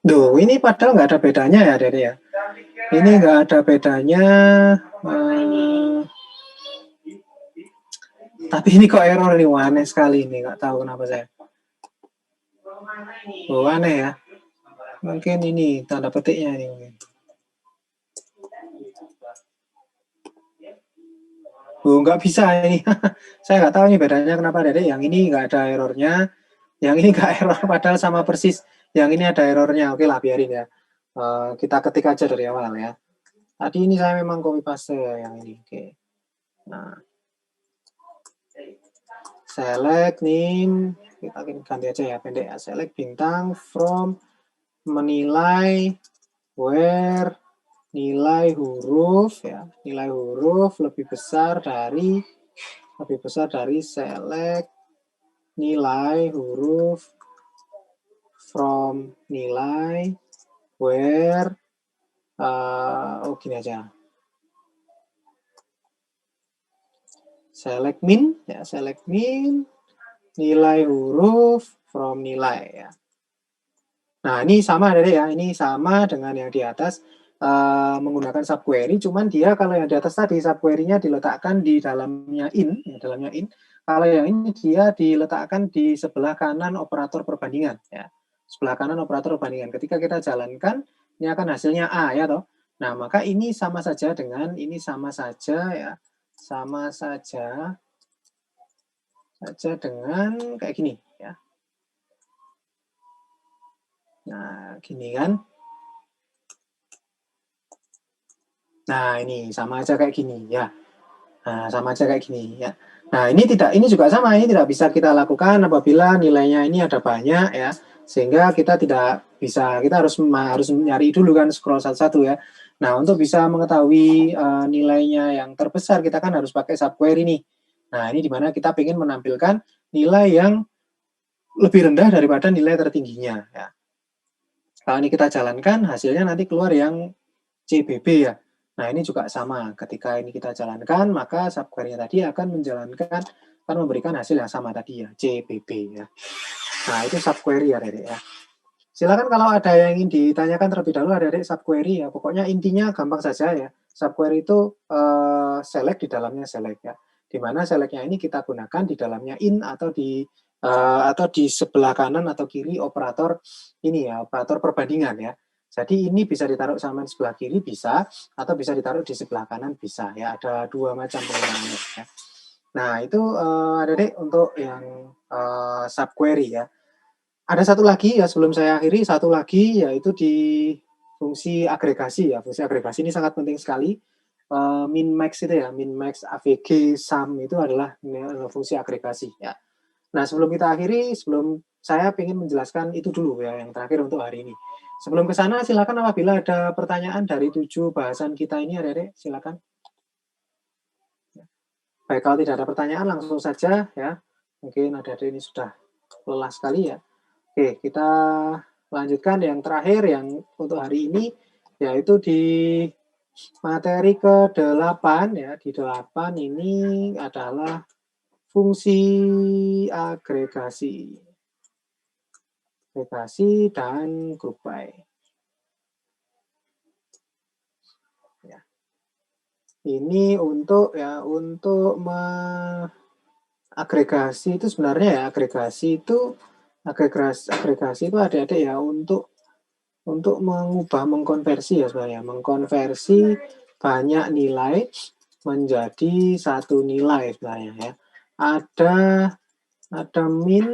Duh, ini padahal nggak ada bedanya ya, Dede ya. Ini nggak ada bedanya. Tapi ini kok error nih, aneh sekali ini. Nggak tahu kenapa saya. Oh, aneh ya. Mungkin ini tanda petiknya ini mungkin. Oh, nggak bisa ini. Saya nggak tahu ini bedanya kenapa, Dede. Yang ini nggak ada errornya. Yang ini nggak error, padahal sama persis. Yang ini ada errornya. Oke lah, biarin ya. Kita ketik aja dari awal ya. Tadi ini saya memang copy paste yang ini. Oke. Nah, select name, kita ganti aja ya pendek ya. Select bintang from menilai where nilai huruf ya, nilai huruf lebih besar dari select nilai huruf from nilai where gini aja. Select min ya, select min nilai huruf from nilai ya. Nah, ini sama Adik ya, ini sama dengan yang di atas menggunakan subquery, cuman dia kalau yang di atas tadi subquery-nya diletakkan di dalamnya in, ya, dalamnya in. Kalau yang ini dia diletakkan di sebelah kanan operator perbandingan ya. Sebelah kanan operator perbandingan. Ketika kita jalankan, ini akan hasilnya A ya toh. Nah, maka ini sama saja dengan ini sama saja ya. Sama saja dengan kayak gini ya. Nah, gini kan. Nah, ini sama aja kayak gini ya. Nah, sama aja kayak gini ya. Nah, ini juga sama, ini tidak bisa kita lakukan apabila nilainya ini ada banyak ya. Sehingga kita tidak bisa, kita harus nyari dulu kan, scroll satu-satu ya. Nah, untuk bisa mengetahui nilainya yang terbesar, kita kan harus pakai subquery nih. Nah, ini dimana kita ingin menampilkan nilai yang lebih rendah daripada nilai tertingginya ya. Kalau ini kita jalankan, hasilnya nanti keluar yang CBB ya. Nah, ini juga sama. Ketika ini kita jalankan, maka subquery-nya tadi akan memberikan hasil yang sama tadi ya, CBB ya. Nah, itu subquery ya, Adik ya. Silakan kalau ada yang ingin ditanyakan terlebih dahulu, Adik subquery ya. Pokoknya intinya gampang saja ya. Subquery itu select di dalamnya select ya. Di mana select-nya ini kita gunakan di dalamnya in atau di sebelah kanan atau kiri operator ini ya, operator perbandingan ya. Jadi ini bisa ditaruh sama di sebelah kiri bisa, atau bisa ditaruh di sebelah kanan bisa ya. Ada dua macam penggunaannya ya. Nah, itu Adik untuk yang subquery ya. Ada satu lagi ya sebelum saya akhiri, satu lagi yaitu di fungsi agregasi ya. Fungsi agregasi ini sangat penting sekali. Min max itu ya, min max AVG sum itu adalah fungsi agregasi ya. Nah, sebelum kita akhiri, sebelum saya ingin menjelaskan itu dulu ya, yang terakhir untuk hari ini. Sebelum ke sana, silakan apabila ada pertanyaan dari 7 bahasan kita ini, Adik-adik, silakan. Baik, kalau tidak ada pertanyaan, langsung saja ya. Mungkin adik-adik ini sudah lelah sekali ya. Oke, kita lanjutkan yang terakhir yang untuk hari ini, yaitu di materi ke-8 ya. Di 8 ini adalah fungsi agregasi dan group by. Ya. Ini untuk agregasi itu sebenarnya ya, agregasi itu adik-adik ya untuk mengkonversi ya sebenarnya, mengkonversi banyak nilai menjadi satu nilai sebenarnya ya. Ada min,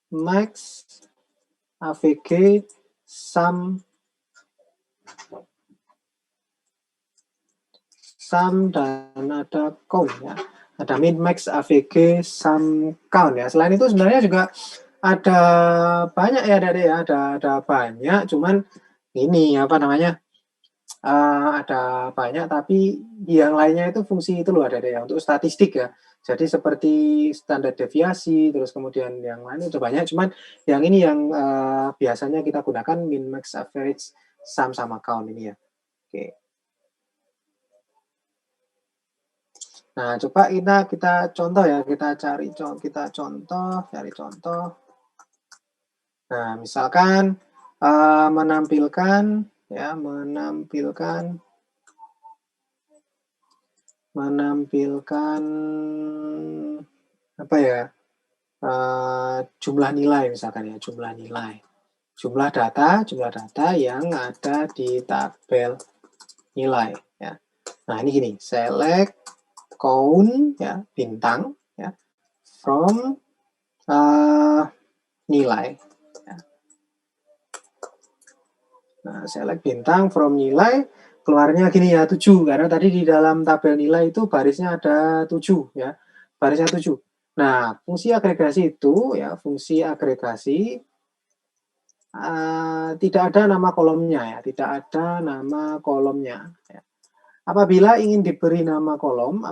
max, AVG, sum dan ada count ya. Ada min, max, AVG, sum, count ya. Selain itu sebenarnya juga ada banyak ya, ada banyak, cuman ini apa namanya, ada banyak tapi yang lainnya itu fungsi itu loh, ada ya untuk statistik ya. Jadi seperti standar deviasi, terus kemudian yang lain itu banyak, cuman yang ini yang biasanya kita gunakan min, max, average, sum sama count ini ya. Oke. Nah, coba kita contoh ya, kita cari contoh. Nah, misalkan menampilkan apa ya, jumlah nilai misalkan ya, jumlah data yang ada di tabel nilai ya. Nah, ini gini, select count ya, bintang ya, from nilai ya. Nah, select bintang from nilai, keluarnya gini ya, 7, karena tadi di dalam tabel nilai itu barisnya ada 7 ya, barisnya 7. Nah, fungsi agregasi itu ya, tidak ada nama kolomnya ya, ya. Apabila ingin diberi nama kolom,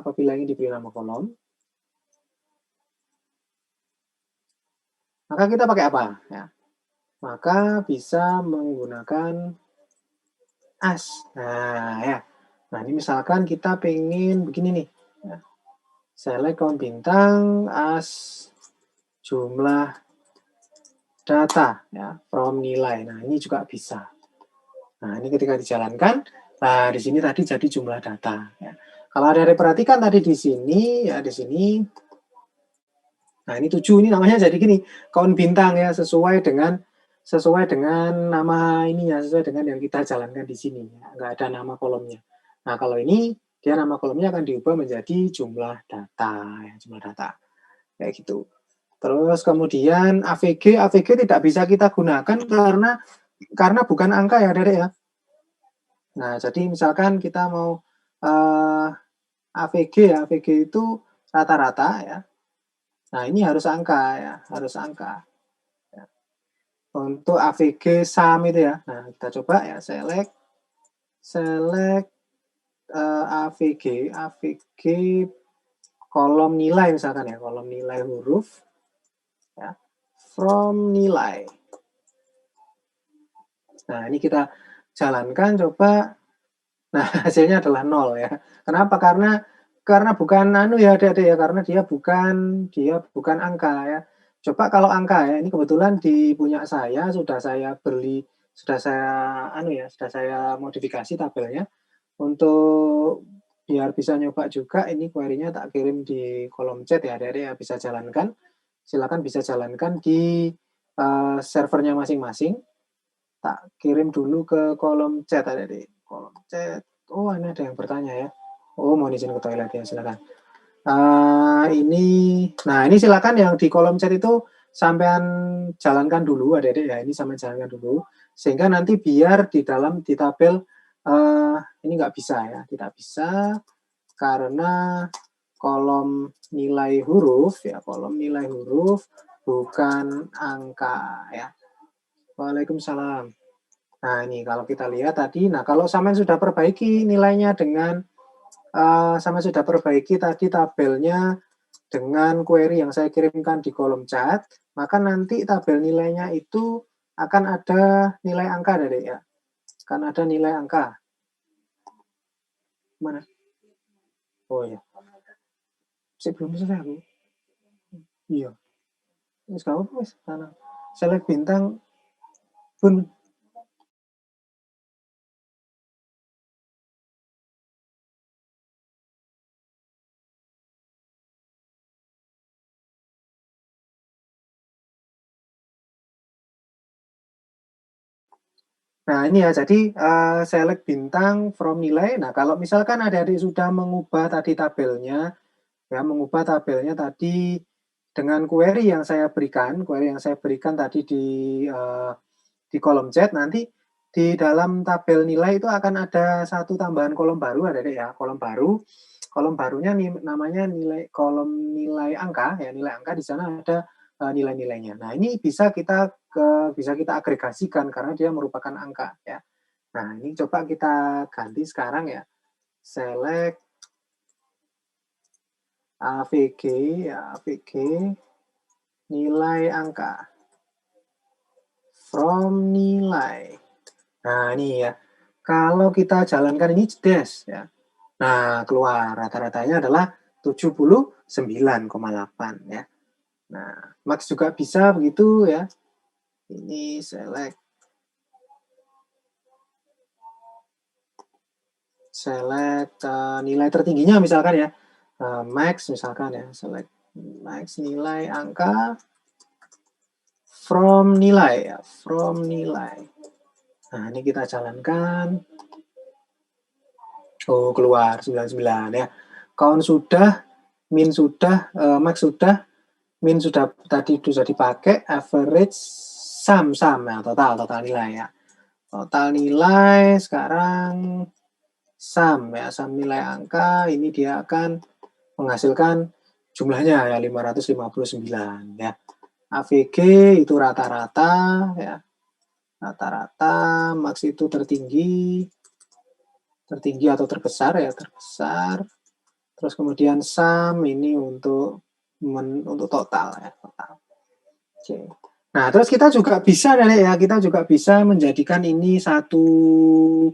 maka kita pakai apa ya? Maka bisa menggunakan as. Nah, ya. Nah, ini misalkan kita pengen begini nih. Ya. Select count bintang as jumlah data ya, from nilai. Nah, ini juga bisa. Nah, ini ketika dijalankan, nah di sini tadi jadi jumlah data ya. Kalau ada perhatikan tadi di sini ya, di sini. Nah, ini 7 ini namanya jadi gini, count bintang ya, sesuai dengan nama ininya, sesuai dengan yang kita jalankan di sini ya. Nggak ada nama kolomnya. Nah, kalau ini dia nama kolomnya akan diubah menjadi jumlah data ya, jumlah data. Kayak gitu. Terus kemudian AVG tidak bisa kita gunakan karena bukan angka ya, Dek ya. Nah, jadi misalkan kita mau AVG itu rata-rata ya. Nah, ini harus angka ya, harus angka. Ya. Untuk AVG sum itu ya. Nah, kita coba ya, select AVG kolom nilai misalkan ya, kolom nilai huruf ya, from nilai. Nah, ini kita jalankan coba. Nah, hasilnya adalah 0 ya. Kenapa? Karena bukan ya, Adik-adik ya, karena dia bukan angka ya. Coba kalau angka ya, ini kebetulan di punya saya sudah saya modifikasi tabelnya untuk biar bisa nyoba juga. Ini query-nya tak kirim di kolom chat ya, Adik-adik ya, bisa jalankan. Silakan bisa jalankan di servernya masing-masing. Tak kirim dulu ke kolom chat, Adik-adik. Kolom chat. Oh, ini ada yang bertanya ya. Oh, mau izin ke toilet ya, silakan. Ini silakan yang di kolom chat itu sampean jalankan dulu, Adik-adik ya. Ini sampean jalankan dulu sehingga nanti biar di tabel ini nggak bisa ya, tidak bisa karena kolom nilai huruf ya, kolom nilai huruf bukan angka ya. Waalaikumsalam. Nah, ini kalau kita lihat tadi, nah kalau sampean sudah perbaiki nilainya dengan sampean sudah perbaiki tadi tabelnya dengan query yang saya kirimkan di kolom chat, maka nanti tabel nilainya itu akan ada nilai angka dari ya. Akan ada nilai angka. Mana? Oh ya. Saya belum selesai aku. Iya. Wis kamu wis sana. Select bintang pun. Nah, ini ya, jadi select bintang from nilai. Nah, kalau misalkan adik-adik sudah mengubah tadi tabelnya, ya, mengubah tabelnya tadi dengan query yang saya berikan tadi di kolom chat, nanti di dalam tabel nilai itu akan ada satu tambahan kolom baru, adik-adik ya, kolom baru. Kolom barunya namanya kolom nilai angka, ya, nilai angka. Di sana ada nilai-nilainya. Nah, ini bisa kita agregasikan karena dia merupakan angka ya. Nah, ini coba kita ganti sekarang ya. Select AVG ya, AVG nilai angka from nilai. Nah, ini ya. Kalau kita jalankan ini jedes ya. Nah, keluar rata-ratanya adalah 79,8 ya. Nah, Max juga bisa begitu ya. Ini select nilai tertingginya misalkan ya. Max misalkan ya, select max nilai angka from nilai ya, from nilai. Nah, ini kita jalankan. Oh, keluar 99 ya. Count sudah, min sudah, max sudah, min sudah tadi sudah dipakai, average sum ya, total nilai ya. Total nilai sekarang sum ya, sum nilai angka ini dia akan menghasilkan jumlahnya ya 559 ya. AVG itu rata-rata ya. Rata-rata, max itu tertinggi atau terbesar ya, terbesar. Terus kemudian sum ini untuk total ya, total. Oke. Nah, terus kita juga bisa menjadikan ini satu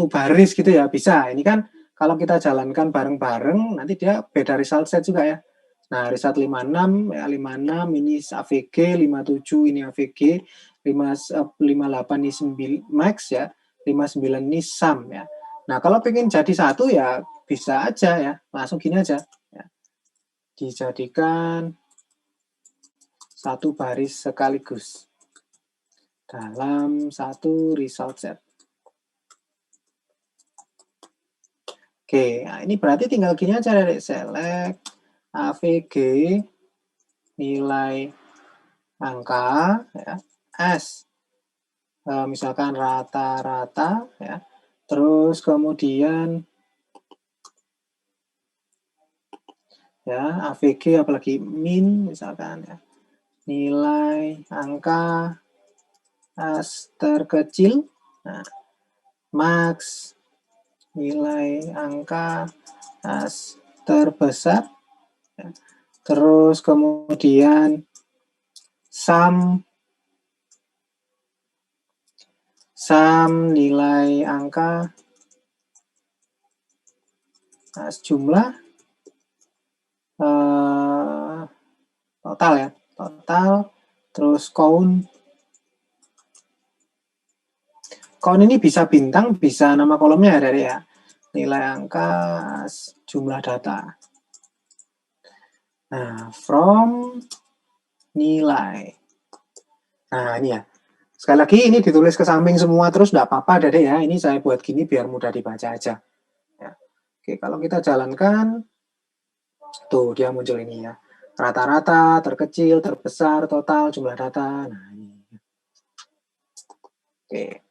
baris gitu ya, bisa. Ini kan kalau kita jalankan bareng-bareng nanti dia beda result set juga ya. Nah, riset 56, ya 56 ini AVG, 57 ini AVG, 58 ini max ya, 59 ini sum ya. Nah, kalau pengen jadi satu ya bisa aja ya, langsung gini aja ya. Dijadikan satu baris sekaligus dalam satu result set. Oke, nah ini berarti tinggal gini aja dari select AVG nilai angka ya, S misalkan rata-rata ya, terus kemudian ya AVG apalagi min misalkan ya, nilai angka S terkecil, nah, max nilai angka S terbesar ya. Terus kemudian sum nilai angka jumlah total ya, total, terus count ini bisa bintang, bisa nama kolomnya ya dari ya, nilai angka jumlah data. Nah, from nilai. Nah, ini ya. Sekali lagi ini ditulis ke samping semua terus enggak apa-apa Dede ya. Ini saya buat gini biar mudah dibaca aja. Ya. Oke, kalau kita jalankan tuh dia muncul ini ya. Rata-rata, terkecil, terbesar, total, jumlah data. Nah, ini. Oke.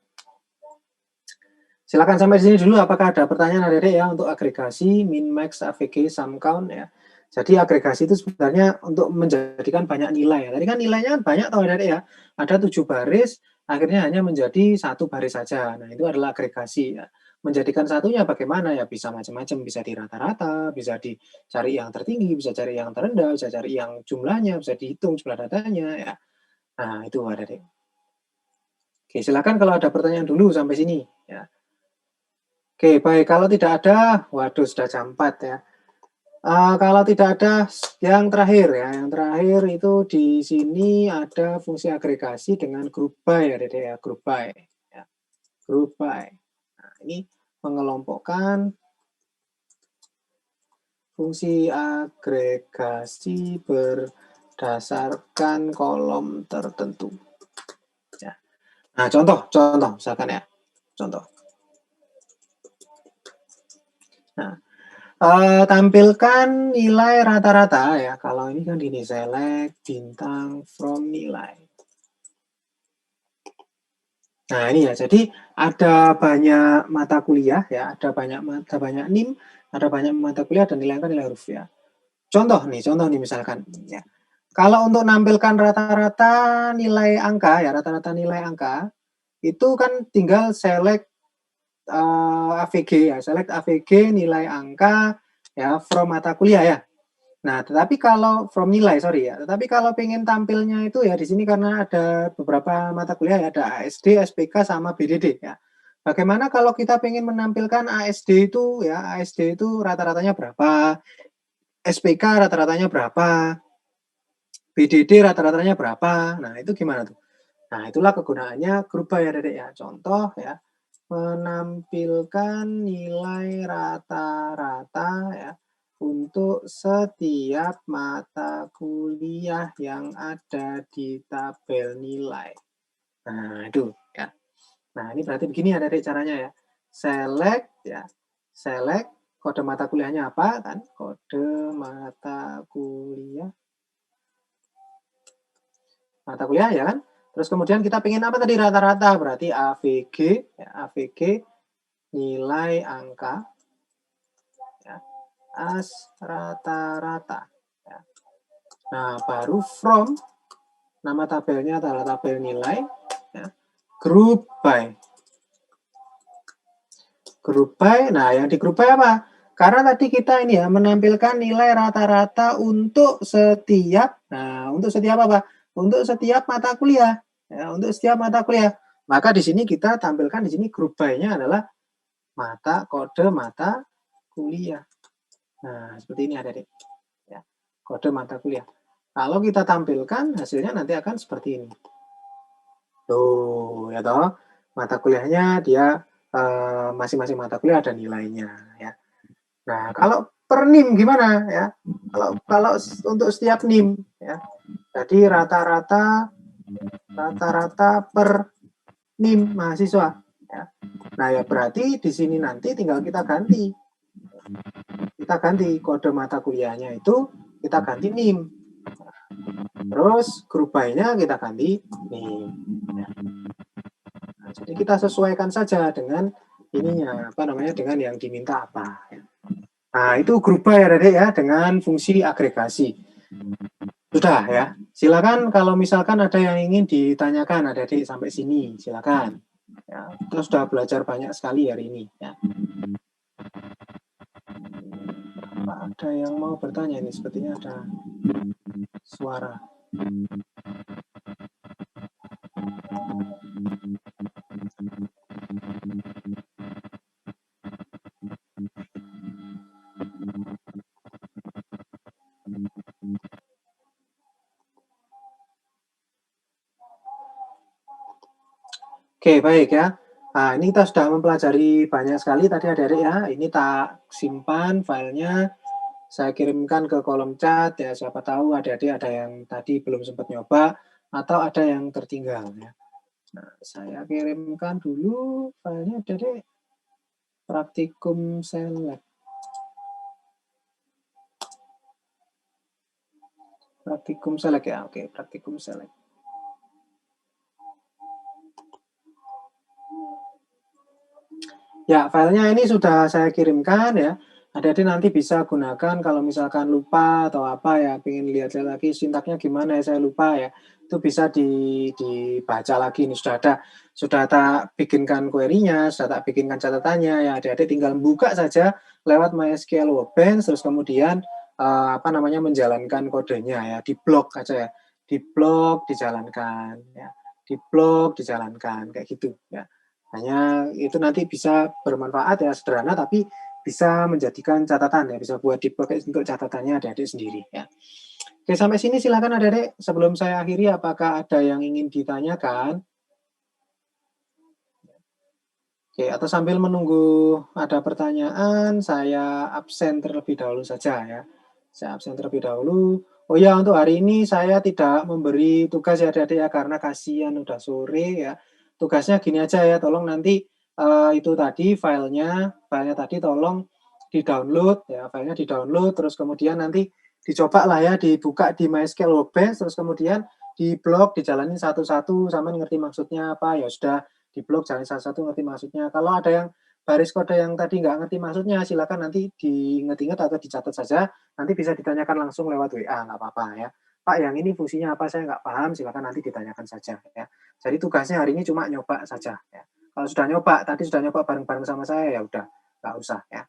Silakan sampai sini dulu. Apakah ada pertanyaan Dede ya untuk agregasi min max AVG sum count ya. Jadi agregasi itu sebenarnya untuk menjadikan banyak nilai ya. Tadi kan nilainya banyak tahu Dede ya. Ada 7 baris, akhirnya hanya menjadi 1 baris saja. Nah, itu adalah agregasi ya. Menjadikan satunya bagaimana ya, bisa macam-macam, bisa di rata-rata, bisa dicari yang tertinggi, bisa cari yang terendah, bisa cari yang jumlahnya, bisa dihitung jumlah datanya ya. Nah, itu Dede. Oke, silakan kalau ada pertanyaan dulu sampai sini ya. Oke, baik. Kalau tidak ada, waduh sudah jam 4 ya. Kalau tidak ada, yang terakhir ya, yang terakhir itu di sini ada fungsi agregasi dengan group by ya, Dede ya, group by. Ya. Group by. Nah, ini mengelompokkan fungsi agregasi berdasarkan kolom tertentu. Ya. Nah, contoh misalkan ya, contoh. Nah, tampilkan nilai rata-rata ya. Kalau ini kan ini select bintang from nilai. Nah, ini ya. Jadi ada banyak mata kuliah ya, ada banyak NIM, ada banyak mata kuliah dan nilai angka, nilai huruf ya. Contoh nih misalkan ya. Kalau untuk nampilkan rata-rata nilai angka ya, rata-rata nilai angka itu kan tinggal select AVG ya, select AVG nilai angka ya from mata kuliah ya. Nah, tetapi kalau from nilai, sorry ya, tetapi kalau pengen tampilnya itu ya di sini karena ada beberapa mata kuliah ya, ada ASD, SPK sama BDD ya. Bagaimana kalau kita pengen menampilkan ASD itu ya, ASD itu rata-ratanya berapa, SPK rata-ratanya berapa, BDD rata-ratanya berapa. Nah, itu gimana tuh? Nah, itulah kegunaannya group by ya, Dedek ya. Contoh ya, menampilkan nilai rata-rata ya untuk setiap mata kuliah yang ada di tabel nilai. Nah, itu ya. Nah, ini berarti begini ya dari caranya ya. Select ya. Select kode mata kuliahnya apa kan? Kode mata kuliah. Mata kuliah ya kan? Terus kemudian kita pengen apa tadi rata-rata? Berarti AVG ya, AVG nilai angka ya, as rata-rata ya. Nah, baru from nama tabelnya adalah tabel nilai ya, group by. Group by, nah yang di group by apa? Karena tadi kita ini ya menampilkan nilai rata-rata untuk setiap, nah untuk setiap apa? Untuk setiap mata kuliah. Ya, untuk setiap mata kuliah. Maka di sini kita tampilkan di sini group by-nya adalah kode mata kuliah. Nah, seperti ini ada deh. Ya. kode mata kuliah. Kalau kita tampilkan, hasilnya nanti akan seperti ini. Tuh, ya toh, mata kuliahnya dia masing-masing mata kuliah ada nilainya ya. Nah, kalau per NIM gimana ya? Kalau untuk setiap NIM ya. Jadi rata-rata per NIM mahasiswa ya. Nah, ya berarti di sini nanti tinggal kita ganti. Kita ganti kode mata kuliahnya itu kita ganti NIM. Terus grup by-nya kita ganti NIM ya. Nah, jadi kita sesuaikan saja dengan ininya dengan yang diminta apa ya. Nah, itu grup by ya Adik ya dengan fungsi agregasi. Sudah ya. Silakan kalau misalkan ada yang ingin ditanyakan Adik sampai sini, silakan. Ya, kita sudah belajar banyak sekali hari ini ya. Apa ada yang mau bertanya ini? Sepertinya ada suara. Oke, baik ya. Nah, ini kita sudah mempelajari banyak sekali tadi adik-adik ya. Ini tak simpan filenya, saya kirimkan ke kolom chat ya. Siapa tahu adik-adik ada yang tadi belum sempat nyoba atau ada yang tertinggal ya. Nah, saya kirimkan dulu filenya adik-adik. Praktikum select. Praktikum select ya. Oke, praktikum select. Ya, filenya ini sudah saya kirimkan ya. Adik-adik nanti bisa gunakan kalau misalkan lupa atau apa ya, pengen lihat lagi sintaknya gimana ya, saya lupa ya. Itu bisa dibaca lagi, ini sudah tak bikinkan query-nya, sudah tak bikinkan catatannya ya. Adik-adik tinggal buka saja lewat MySQL Workbench, terus kemudian menjalankan kodenya ya, di blok aja ya. Di blok dijalankan ya. Di blok dijalankan kayak gitu ya. Hanya itu nanti bisa bermanfaat ya, sederhana tapi bisa menjadikan catatan ya, bisa buat dipakai untuk catatannya adik-adik sendiri ya. Oke, sampai sini silakan adik-adik. Sebelum saya akhiri, apakah ada yang ingin ditanyakan? Oke, atau sambil menunggu ada pertanyaan, saya absen terlebih dahulu saja ya. Saya absen terlebih dahulu. Oh ya, untuk hari ini saya tidak memberi tugas ya adik-adik ya, karena kasihan udah sore ya. Tugasnya gini aja ya, tolong nanti itu tadi filenya tadi tolong di-download ya, filenya di-download, terus kemudian nanti dicoba lah ya, dibuka di MySQL Workbench, terus kemudian di blog, dijalanin satu-satu, sama ngerti maksudnya apa, ya sudah di blog jalan satu-satu ngerti maksudnya. Kalau ada yang baris kode yang tadi nggak ngerti maksudnya, silakan nanti diingat-ingat atau dicatat saja, nanti bisa ditanyakan langsung lewat WA, nggak apa-apa ya. Pak, yang ini fungsinya apa, saya nggak paham, silakan nanti ditanyakan saja ya. Jadi tugasnya hari ini cuma nyoba saja ya. Kalau sudah nyoba, tadi sudah nyoba bareng-bareng sama saya, ya udah, nggak usah ya.